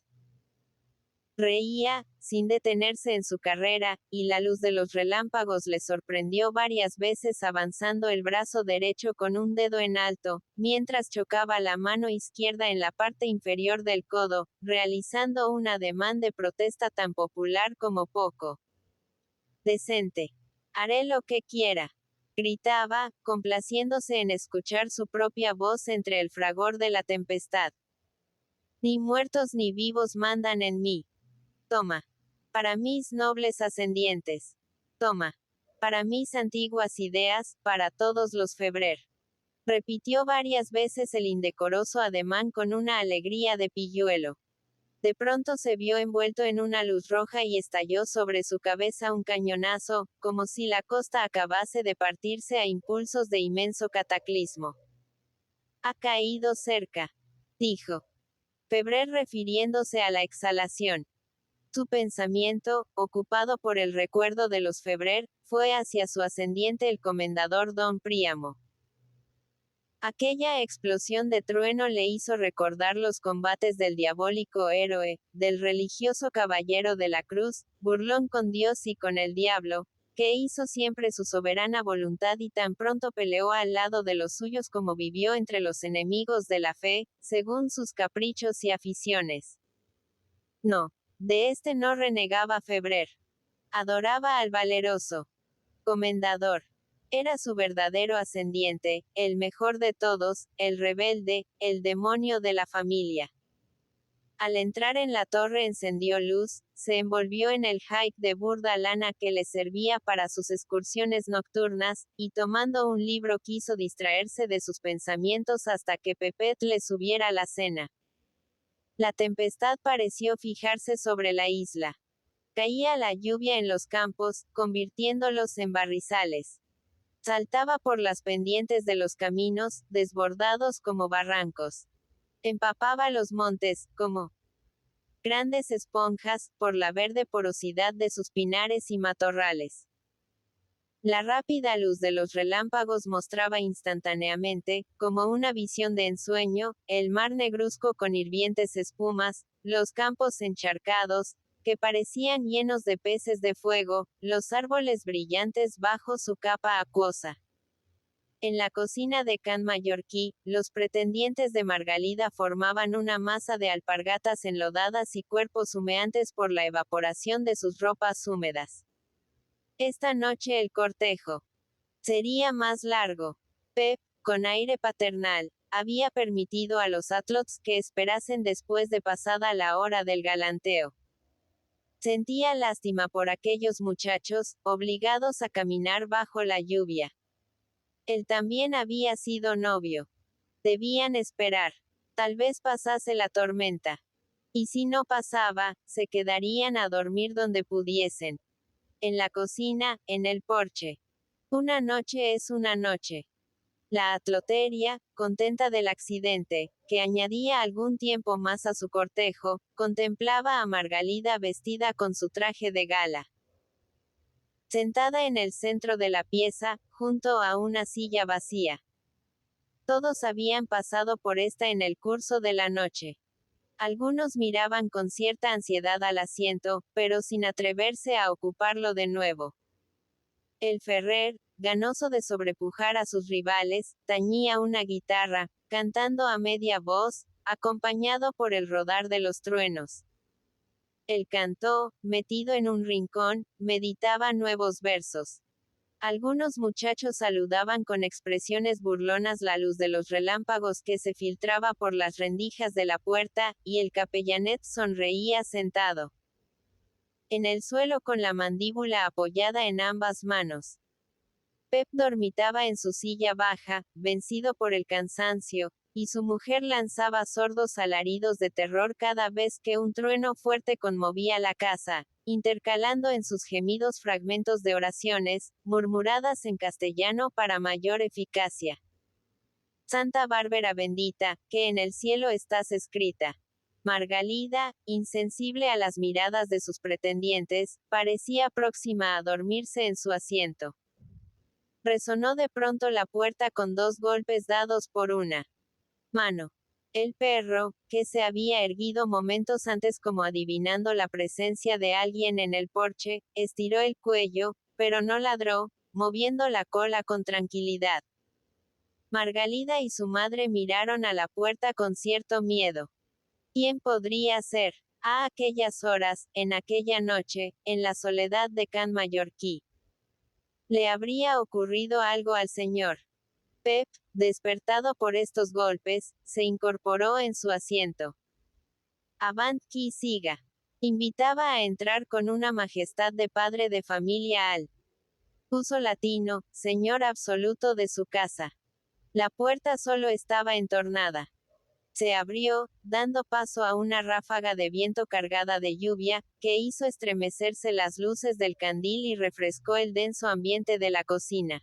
Reía, sin detenerse en su carrera, y la luz de los relámpagos le sorprendió varias veces avanzando el brazo derecho con un dedo en alto, mientras chocaba la mano izquierda en la parte inferior del codo, realizando un ademán de protesta tan popular como poco decente. Haré lo que quiera. Gritaba, complaciéndose en escuchar su propia voz entre el fragor de la tempestad. Ni muertos ni vivos mandan en mí. Toma. Para mis nobles ascendientes. Toma. Para mis antiguas ideas, para todos los Febrer. Repitió varias veces el indecoroso ademán con una alegría de pilluelo. De pronto se vio envuelto en una luz roja y estalló sobre su cabeza un cañonazo, como si la costa acabase de partirse a impulsos de inmenso cataclismo. Ha caído cerca, dijo Febrer refiriéndose a la exhalación. Su pensamiento, ocupado por el recuerdo de los Febrer, fue hacia su ascendiente el comendador don Príamo. Aquella explosión de trueno le hizo recordar los combates del diabólico héroe, del religioso caballero de la cruz, burlón con Dios y con el diablo, que hizo siempre su soberana voluntad y tan pronto peleó al lado de los suyos como vivió entre los enemigos de la fe, según sus caprichos y aficiones. No, de este no renegaba Febrer. Adoraba al valeroso comendador. Era su verdadero ascendiente, el mejor de todos, el rebelde, el demonio de la familia. Al entrar en la torre encendió luz, se envolvió en el haick de burda lana que le servía para sus excursiones nocturnas, y tomando un libro quiso distraerse de sus pensamientos hasta que Pepet le subiera la cena. La tempestad pareció fijarse sobre la isla. Caía la lluvia en los campos, convirtiéndolos en barrizales. Saltaba por las pendientes de los caminos, desbordados como barrancos. Empapaba los montes, como grandes esponjas, por la verde porosidad de sus pinares y matorrales. La rápida luz de los relámpagos mostraba instantáneamente, como una visión de ensueño, el mar negruzco con hirvientes espumas, los campos encharcados, que parecían llenos de peces de fuego, los árboles brillantes bajo su capa acuosa. En la cocina de Can Mallorquí, los pretendientes de Margalida formaban una masa de alpargatas enlodadas y cuerpos humeantes por la evaporación de sus ropas húmedas. Esta noche el cortejo sería más largo. Pep, con aire paternal, había permitido a los Atlots que esperasen después de pasada la hora del galanteo. Sentía lástima por aquellos muchachos, obligados a caminar bajo la lluvia. Él también había sido novio. Debían esperar. Tal vez pasase la tormenta. Y si no pasaba, se quedarían a dormir donde pudiesen. En la cocina, en el porche. Una noche es una noche. La atloteria, contenta del accidente, que añadía algún tiempo más a su cortejo, contemplaba a Margalida vestida con su traje de gala. Sentada en el centro de la pieza, junto a una silla vacía. Todos habían pasado por esta en el curso de la noche. Algunos miraban con cierta ansiedad al asiento, pero sin atreverse a ocuparlo de nuevo. El Ferrer, ganoso de sobrepujar a sus rivales, tañía una guitarra, cantando a media voz, acompañado por el rodar de los truenos. Él cantó, metido en un rincón, meditaba nuevos versos. Algunos muchachos saludaban con expresiones burlonas la luz de los relámpagos que se filtraba por las rendijas de la puerta, y el capellanet sonreía sentado en el suelo con la mandíbula apoyada en ambas manos. Pep dormitaba en su silla baja, vencido por el cansancio, y su mujer lanzaba sordos alaridos de terror cada vez que un trueno fuerte conmovía la casa, intercalando en sus gemidos fragmentos de oraciones, murmuradas en castellano para mayor eficacia. Santa Bárbara bendita, que en el cielo estás escrita. Margalida, insensible a las miradas de sus pretendientes, parecía próxima a dormirse en su asiento. Resonó de pronto la puerta con 2 golpes dados por una mano. El perro, que se había erguido momentos antes como adivinando la presencia de alguien en el porche, estiró el cuello, pero no ladró, moviendo la cola con tranquilidad. Margalida y su madre miraron a la puerta con cierto miedo. ¿Quién podría ser? A aquellas horas, en aquella noche, en la soledad de Can Mallorquí. ¿Le habría ocurrido algo al señor? Pep, despertado por estos golpes, se incorporó en su asiento. Avant qui siga. Invitaba a entrar con una majestad de padre de familia al uso latino, señor absoluto de su casa. La puerta solo estaba entornada. Se abrió, dando paso a una ráfaga de viento cargada de lluvia, que hizo estremecerse las luces del candil y refrescó el denso ambiente de la cocina.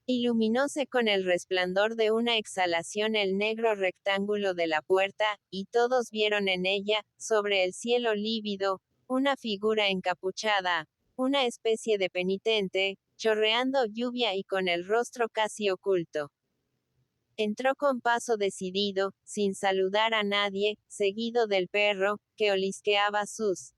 Iluminóse con el resplandor de una exhalación el negro rectángulo de la puerta, y todos vieron en ella, sobre el cielo lívido, una figura encapuchada, una especie de penitente, chorreando lluvia y con el rostro casi oculto. Entró con paso decidido, sin saludar a nadie, seguido del perro, que olisqueaba sus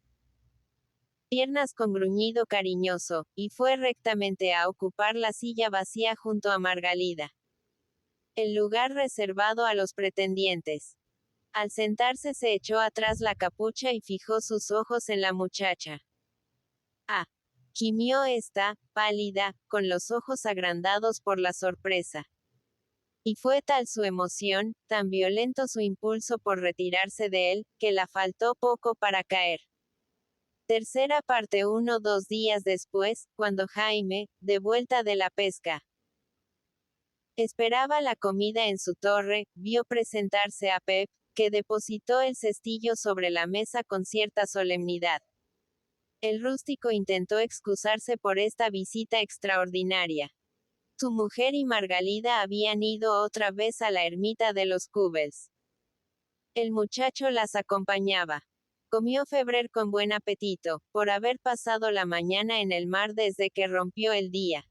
piernas con gruñido cariñoso, y fue rectamente a ocupar la silla vacía junto a Margalida. El lugar reservado a los pretendientes. Al sentarse se echó atrás la capucha y fijó sus ojos en la muchacha. Ah, gimió esta, pálida, con los ojos agrandados por la sorpresa. Y fue tal su emoción, tan violento su impulso por retirarse de él, que la faltó poco para caer. Tercera parte 1-2 días después, cuando Jaime, de vuelta de la pesca, esperaba la comida en su torre, vio presentarse a Pep, que depositó el cestillo sobre la mesa con cierta solemnidad. El rústico intentó excusarse por esta visita extraordinaria. Su mujer y Margalida habían ido otra vez a la ermita de los Cubels. El muchacho las acompañaba. Comió Febrer con buen apetito, por haber pasado la mañana en el mar desde que rompió el día.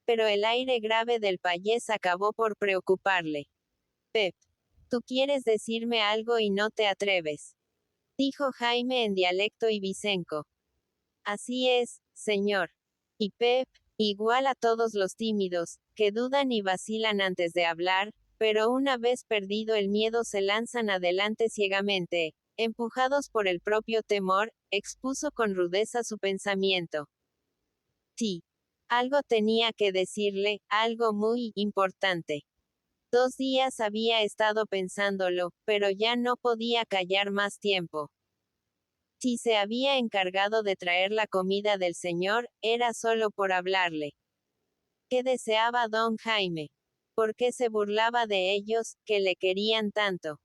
Pero el aire grave del payés acabó por preocuparle. Pep, tú quieres decirme algo y no te atreves, dijo Jaime en dialecto ibicenco. Así es, señor. Y Pep, igual a todos los tímidos, que dudan y vacilan antes de hablar, pero una vez perdido el miedo se lanzan adelante ciegamente, empujados por el propio temor, expuso con rudeza su pensamiento. Sí. Algo tenía que decirle, algo muy importante. 2 días había estado pensándolo, pero ya no podía callar más tiempo. Si se había encargado de traer la comida del señor, era solo por hablarle. ¿Qué deseaba don Jaime? ¿Por qué se burlaba de ellos, que le querían tanto?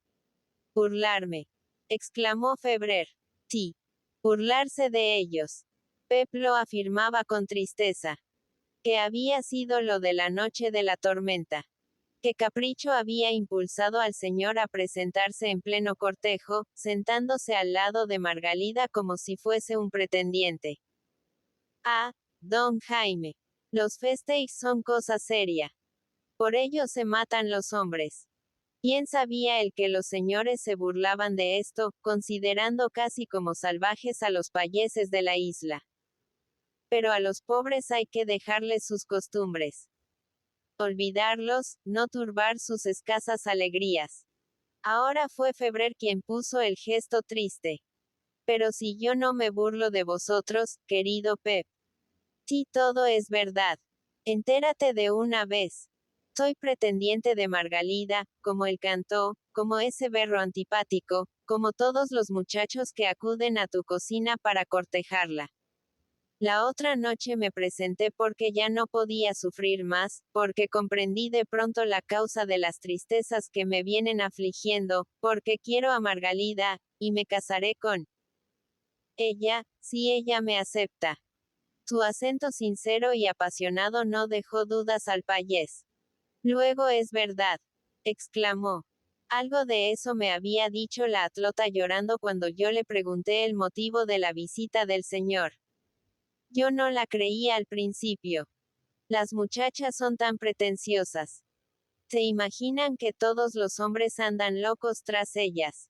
Burlarme, exclamó Febrer. Sí, burlarse de ellos. Pep lo afirmaba con tristeza. Que había sido lo de la noche de la tormenta. ¿Qué capricho había impulsado al señor a presentarse en pleno cortejo, sentándose al lado de Margalida como si fuese un pretendiente? Ah, don Jaime. Los festejos son cosa seria. Por ello se matan los hombres. ¿Quién sabía el que los señores se burlaban de esto, considerando casi como salvajes a los payeses de la isla? Pero a los pobres hay que dejarles sus costumbres. Olvidarlos, no turbar sus escasas alegrías. Ahora fue Febrer quien puso el gesto triste. Pero si yo no me burlo de vosotros, querido Pep. Sí, todo es verdad. Entérate de una vez. Soy pretendiente de Margalida, como él cantó, como ese berro antipático, como todos los muchachos que acuden a tu cocina para cortejarla. La otra noche me presenté porque ya no podía sufrir más, porque comprendí de pronto la causa de las tristezas que me vienen afligiendo, porque quiero a Margalida, y me casaré con ella, si ella me acepta. Su acento sincero y apasionado no dejó dudas al payés. Luego es verdad, exclamó. Algo de eso me había dicho la atlota llorando cuando yo le pregunté el motivo de la visita del señor. Yo no la creía al principio. Las muchachas son tan pretenciosas. Se imaginan que todos los hombres andan locos tras ellas.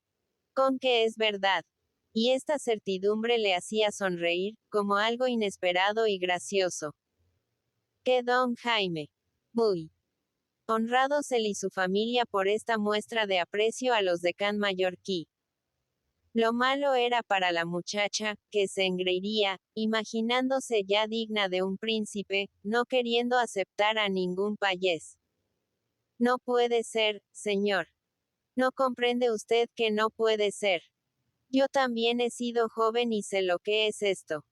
Con que es verdad. Y esta certidumbre le hacía sonreír, como algo inesperado y gracioso. Que don Jaime. Muy honrados él y su familia por esta muestra de aprecio a los de Can Mallorquí. Lo malo era para la muchacha, que se engreiría, imaginándose ya digna de un príncipe, no queriendo aceptar a ningún payés. No puede ser, señor. ¿No comprende usted que no puede ser? Yo también he sido joven y sé lo que es esto.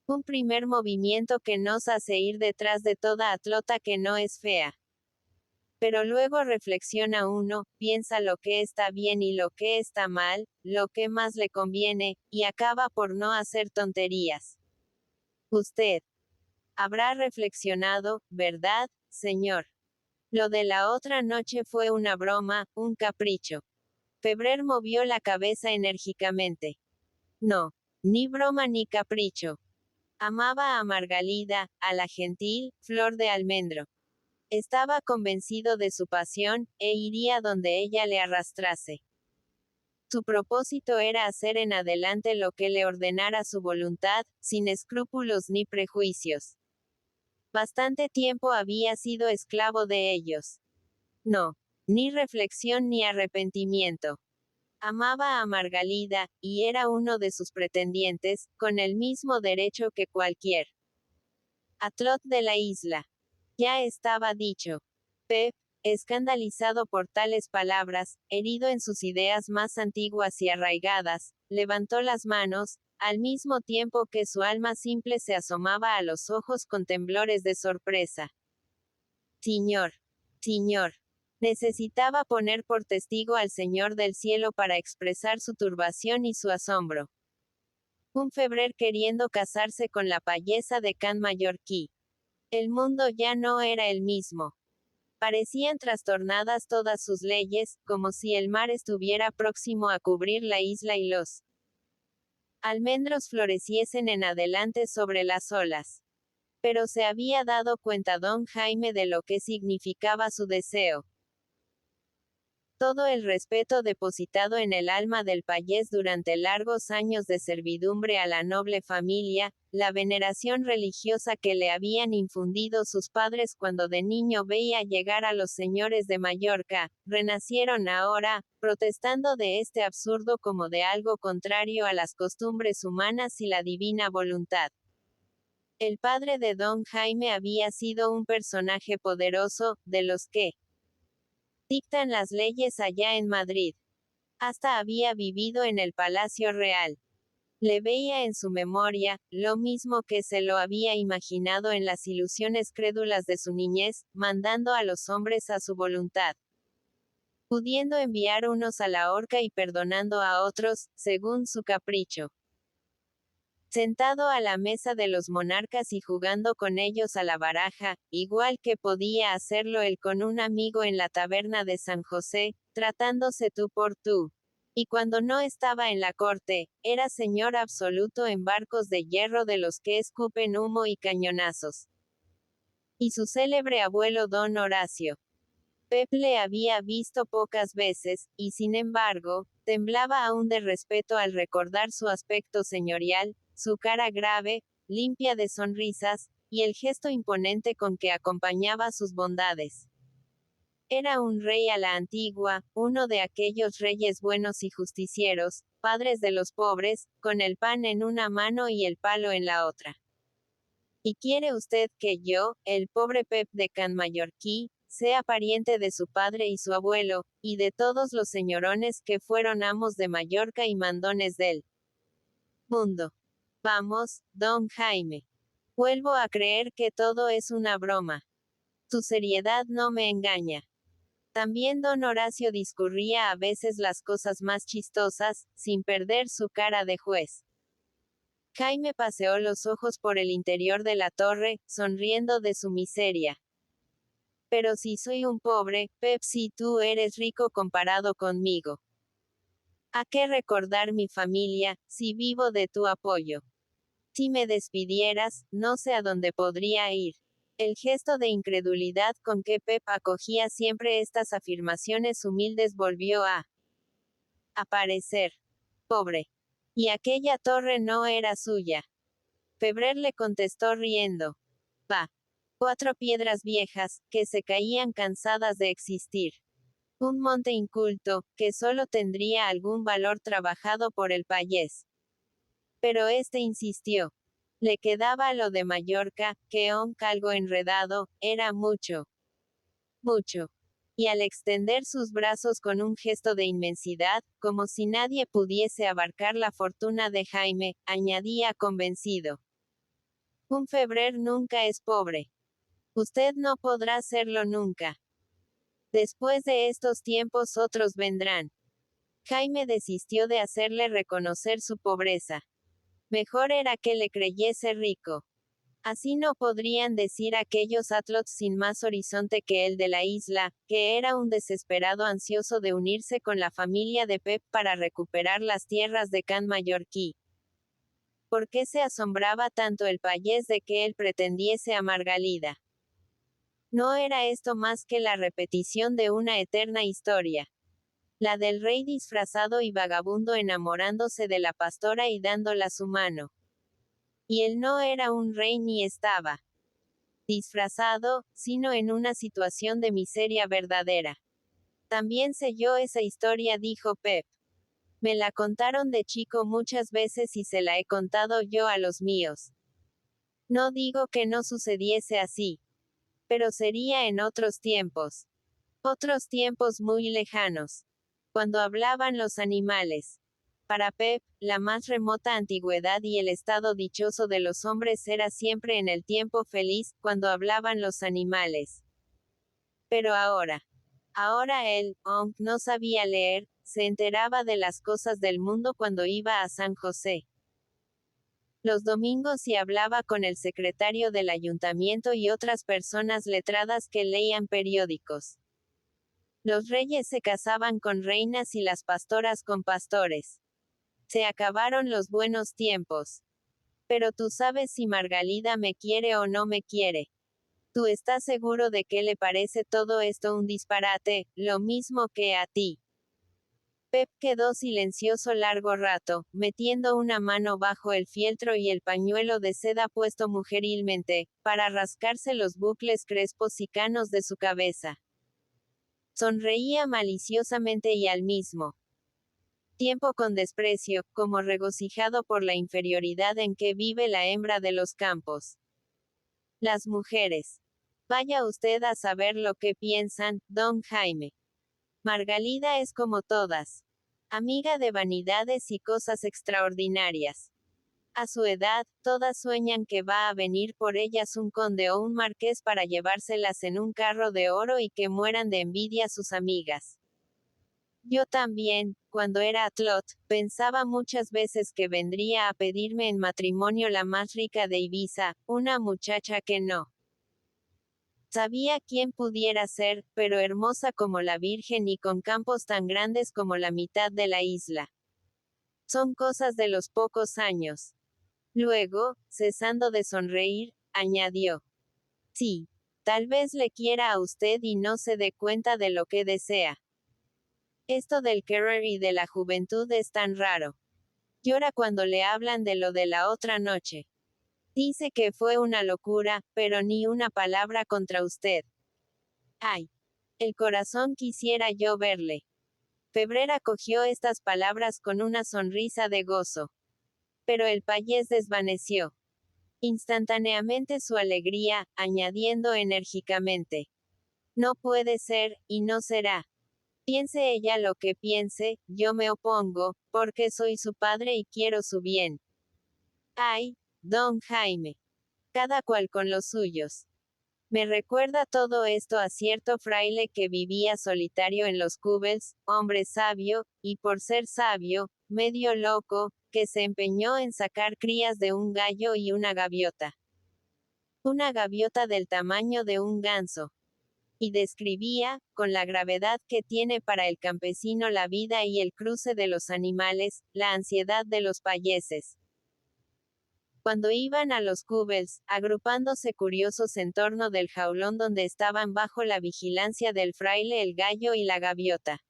Un primer movimiento que nos hace ir detrás de toda atlota que no es fea. Pero luego reflexiona uno, piensa lo que está bien y lo que está mal, lo que más le conviene, y acaba por no hacer tonterías. Usted habrá reflexionado, ¿verdad, señor? Lo de la otra noche fue una broma, un capricho. Febrer movió la cabeza enérgicamente. No, ni broma ni capricho. Amaba a Margalida, a la gentil, flor de almendro. Estaba convencido de su pasión, e iría donde ella le arrastrase. Su propósito era hacer en adelante lo que le ordenara su voluntad, sin escrúpulos ni prejuicios. Bastante tiempo había sido esclavo de ellos. No, ni reflexión ni arrepentimiento. Amaba a Margalida, y era uno de sus pretendientes, con el mismo derecho que cualquier atlot de la isla. Ya estaba dicho. Pep, escandalizado por tales palabras, herido en sus ideas más antiguas y arraigadas, levantó las manos, al mismo tiempo que su alma simple se asomaba a los ojos con temblores de sorpresa. Señor. Señor. Necesitaba poner por testigo al Señor del cielo para expresar su turbación y su asombro. Un Febrer queriendo casarse con la payesa de Can Mallorquí. El mundo ya no era el mismo. Parecían trastornadas todas sus leyes, como si el mar estuviera próximo a cubrir la isla y los almendros floreciesen en adelante sobre las olas. Pero se había dado cuenta don Jaime de lo que significaba su deseo. Todo el respeto depositado en el alma del payés durante largos años de servidumbre a la noble familia, la veneración religiosa que le habían infundido sus padres cuando de niño veía llegar a los señores de Mallorca, renacieron ahora, protestando de este absurdo como de algo contrario a las costumbres humanas y la divina voluntad. El padre de don Jaime había sido un personaje poderoso, de los que dictan las leyes allá en Madrid. Hasta había vivido en el Palacio Real. Le veía en su memoria, lo mismo que se lo había imaginado en las ilusiones crédulas de su niñez, mandando a los hombres a su voluntad. Pudiendo enviar unos a la horca y perdonando a otros, según su capricho. Sentado a la mesa de los monarcas y jugando con ellos a la baraja, igual que podía hacerlo él con un amigo en la taberna de San José, tratándose tú por tú. Y cuando no estaba en la corte, era señor absoluto en barcos de hierro de los que escupen humo y cañonazos. Y su célebre abuelo don Horacio. Pep le había visto pocas veces, y sin embargo, temblaba aún de respeto al recordar su aspecto señorial, su cara grave, limpia de sonrisas, y el gesto imponente con que acompañaba sus bondades. Era un rey a la antigua, uno de aquellos reyes buenos y justicieros, padres de los pobres, con el pan en una mano y el palo en la otra. ¿Y quiere usted que yo, el pobre Pep de Can Mallorquí, sea pariente de su padre y su abuelo, y de todos los señorones que fueron amos de Mallorca y mandones del mundo? Vamos, don Jaime. Vuelvo a creer que todo es una broma. Tu seriedad no me engaña. También don Horacio discurría a veces las cosas más chistosas, sin perder su cara de juez. Jaime paseó los ojos por el interior de la torre, sonriendo de su miseria. Pero si soy un pobre, Pep, si tú eres rico comparado conmigo. ¿A qué recordar mi familia, si vivo de tu apoyo? Si me despidieras, no sé a dónde podría ir. El gesto de incredulidad con que Pep acogía siempre estas afirmaciones humildes volvió a aparecer. Pobre. Y aquella torre no era suya. Febrer le contestó riendo. Va. 4 piedras viejas, que se caían cansadas de existir. Un monte inculto, que solo tendría algún valor trabajado por el payés. Pero este insistió. Le quedaba lo de Mallorca, que aunque algo enredado, era mucho. Mucho. Y al extender sus brazos con un gesto de inmensidad, como si nadie pudiese abarcar la fortuna de Jaime, añadía convencido. Un Febrer nunca es pobre. Usted no podrá serlo nunca. Después de estos tiempos otros vendrán. Jaime desistió de hacerle reconocer su pobreza. Mejor era que le creyese rico. Así no podrían decir aquellos atlots sin más horizonte que el de la isla, que era un desesperado ansioso de unirse con la familia de Pep para recuperar las tierras de Can Mallorquí. ¿Por qué se asombraba tanto el payés de que él pretendiese a Margalida? No era esto más que la repetición de una eterna historia. La del rey disfrazado y vagabundo enamorándose de la pastora y dándola su mano. Y él no era un rey ni estaba disfrazado, sino en una situación de miseria verdadera. También sé yo esa historia, dijo Pep. Me la contaron de chico muchas veces y se la he contado yo a los míos. No digo que no sucediese así. Pero sería en otros tiempos. Otros tiempos muy lejanos. Cuando hablaban los animales. Para Pep, la más remota antigüedad y el estado dichoso de los hombres era siempre en el tiempo feliz, cuando hablaban los animales. Pero ahora él, aunque no sabía leer, se enteraba de las cosas del mundo cuando iba a San José los domingos y hablaba con el secretario del ayuntamiento y otras personas letradas que leían periódicos. Los reyes se casaban con reinas y las pastoras con pastores. Se acabaron los buenos tiempos. Pero tú sabes si Margalida me quiere o no me quiere. Tú estás seguro de que le parece todo esto un disparate, lo mismo que a ti. Pep quedó silencioso largo rato, metiendo una mano bajo el fieltro y el pañuelo de seda puesto mujerilmente, para rascarse los bucles crespos y canos de su cabeza. Sonreía maliciosamente y al mismo tiempo con desprecio, como regocijado por la inferioridad en que vive la hembra de los campos. Las mujeres. Vaya usted a saber lo que piensan, don Jaime. Margalida es como todas. Amiga de vanidades y cosas extraordinarias. A su edad, todas sueñan que va a venir por ellas un conde o un marqués para llevárselas en un carro de oro y que mueran de envidia sus amigas. Yo también, cuando era atlot, pensaba muchas veces que vendría a pedirme en matrimonio la más rica de Ibiza, una muchacha que no sabía quién pudiera ser, pero hermosa como la Virgen y con campos tan grandes como la mitad de la isla. Son cosas de los pocos años. Luego, cesando de sonreír, añadió. Sí. Tal vez le quiera a usted y no se dé cuenta de lo que desea. Esto del querer y de la juventud es tan raro. Llora cuando le hablan de lo de la otra noche. Dice que fue una locura, pero ni una palabra contra usted. Ay. El corazón quisiera yo verle. Febrer acogió estas palabras con una sonrisa de gozo. Pero el payés desvaneció instantáneamente su alegría, añadiendo enérgicamente: no puede ser, y no será. Piense ella lo que piense, yo me opongo, porque soy su padre y quiero su bien. Ay, don Jaime. Cada cual con los suyos. Me recuerda todo esto a cierto fraile que vivía solitario en los Cubels, hombre sabio, y por ser sabio, medio loco, que se empeñó en sacar crías de un gallo y una gaviota. Una gaviota del tamaño de un ganso. Y describía, con la gravedad que tiene para el campesino la vida y el cruce de los animales, la ansiedad de los payeses. Cuando iban a los Cubels, agrupándose curiosos en torno del jaulón donde estaban bajo la vigilancia del fraile el gallo y la gaviota.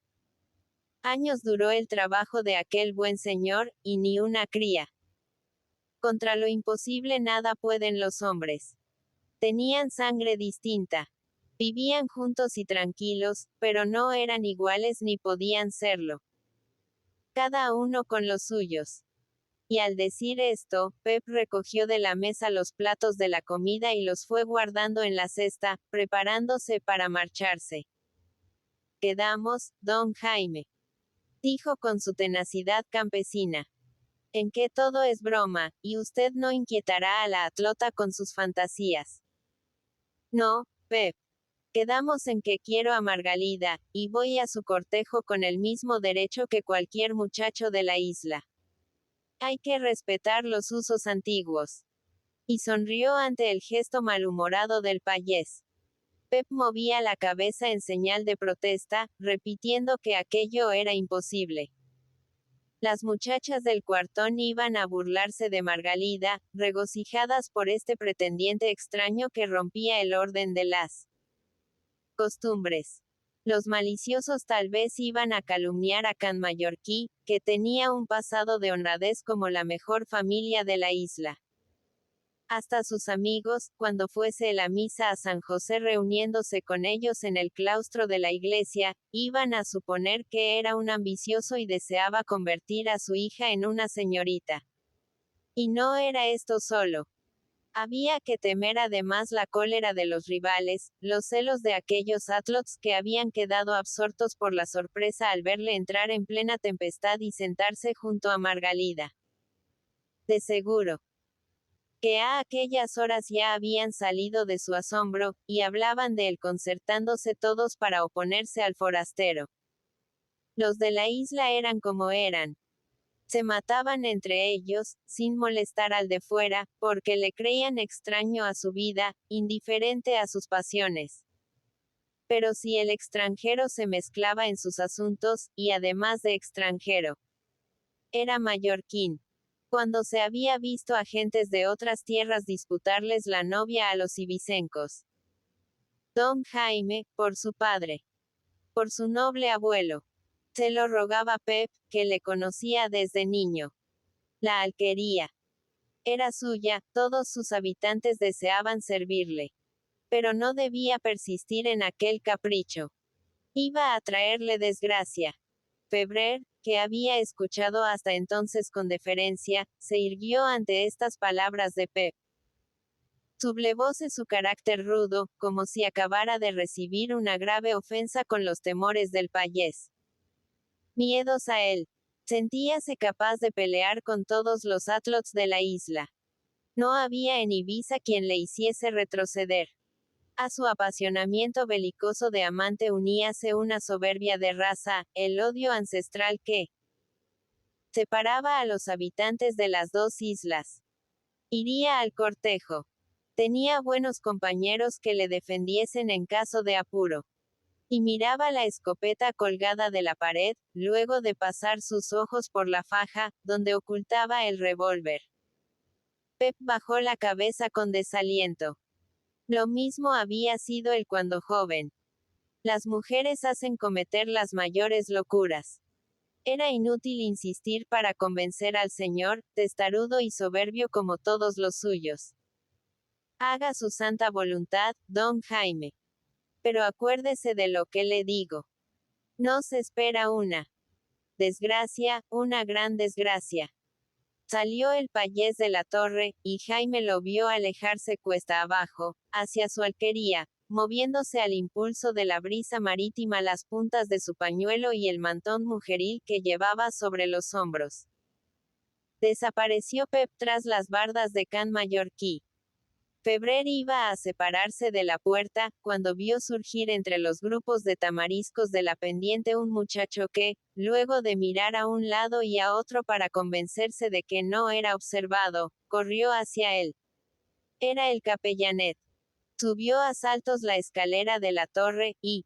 Años duró el trabajo de aquel buen señor, y ni una cría. Contra lo imposible nada pueden los hombres. Tenían sangre distinta. Vivían juntos y tranquilos, pero no eran iguales ni podían serlo. Cada uno con los suyos. Y al decir esto, Pep recogió de la mesa los platos de la comida y los fue guardando en la cesta, preparándose para marcharse. Quedamos, don Jaime, dijo con su tenacidad campesina, en que todo es broma, y usted no inquietará a la atlota con sus fantasías. No, Pep. Quedamos en que quiero a Margalida, y voy a su cortejo con el mismo derecho que cualquier muchacho de la isla. Hay que respetar los usos antiguos. Y sonrió ante el gesto malhumorado del payés. Pep movía la cabeza en señal de protesta, repitiendo que aquello era imposible. Las muchachas del cuartón iban a burlarse de Margalida, regocijadas por este pretendiente extraño que rompía el orden de las costumbres. Los maliciosos tal vez iban a calumniar a Can Mallorquí, que tenía un pasado de honradez como la mejor familia de la isla. Hasta sus amigos, cuando fuese la misa a San José reuniéndose con ellos en el claustro de la iglesia, iban a suponer que era un ambicioso y deseaba convertir a su hija en una señorita. Y no era esto solo. Había que temer además la cólera de los rivales, los celos de aquellos atlots que habían quedado absortos por la sorpresa al verle entrar en plena tempestad y sentarse junto a Margalida. De seguro que a aquellas horas ya habían salido de su asombro, y hablaban de él concertándose todos para oponerse al forastero. Los de la isla eran como eran. Se mataban entre ellos, sin molestar al de fuera, porque le creían extraño a su vida, indiferente a sus pasiones. Pero si el extranjero se mezclaba en sus asuntos, y además de extranjero, era mallorquín. Cuando se había visto a gentes de otras tierras disputarles la novia a los ibicencos. Don Jaime, por su padre. Por su noble abuelo. Se lo rogaba Pep, que le conocía desde niño. La alquería era suya, todos sus habitantes deseaban servirle. Pero no debía persistir en aquel capricho. Iba a traerle desgracia. Febrer, que había escuchado hasta entonces con deferencia, se irguió ante estas palabras de Pep. Sublevóse su carácter rudo, como si acabara de recibir una grave ofensa con los temores del payés. Miedos a él. Sentíase capaz de pelear con todos los atlots de la isla. No había en Ibiza quien le hiciese retroceder. A su apasionamiento belicoso de amante uníase una soberbia de raza, el odio ancestral que separaba a los habitantes de las dos islas. Iría al cortejo. Tenía buenos compañeros que le defendiesen en caso de apuro. Y miraba la escopeta colgada de la pared, luego de pasar sus ojos por la faja, donde ocultaba el revólver. Pep bajó la cabeza con desaliento. Lo mismo había sido él cuando joven. Las mujeres hacen cometer las mayores locuras. Era inútil insistir para convencer al señor, testarudo y soberbio como todos los suyos. Haga su santa voluntad, don Jaime. Pero acuérdese de lo que le digo. No se espera una Desgracia, una gran desgracia. Salió el payés de la torre, y Jaime lo vio alejarse cuesta abajo, hacia su alquería, moviéndose al impulso de la brisa marítima las puntas de su pañuelo y el mantón mujeril que llevaba sobre los hombros. Desapareció Pep tras las bardas de Can Mallorquí. Febrer iba a separarse de la puerta, cuando vio surgir entre los grupos de tamariscos de la pendiente un muchacho que, luego de mirar a un lado y a otro para convencerse de que no era observado, corrió hacia él. Era el capellanet. Subió a saltos la escalera de la torre, y,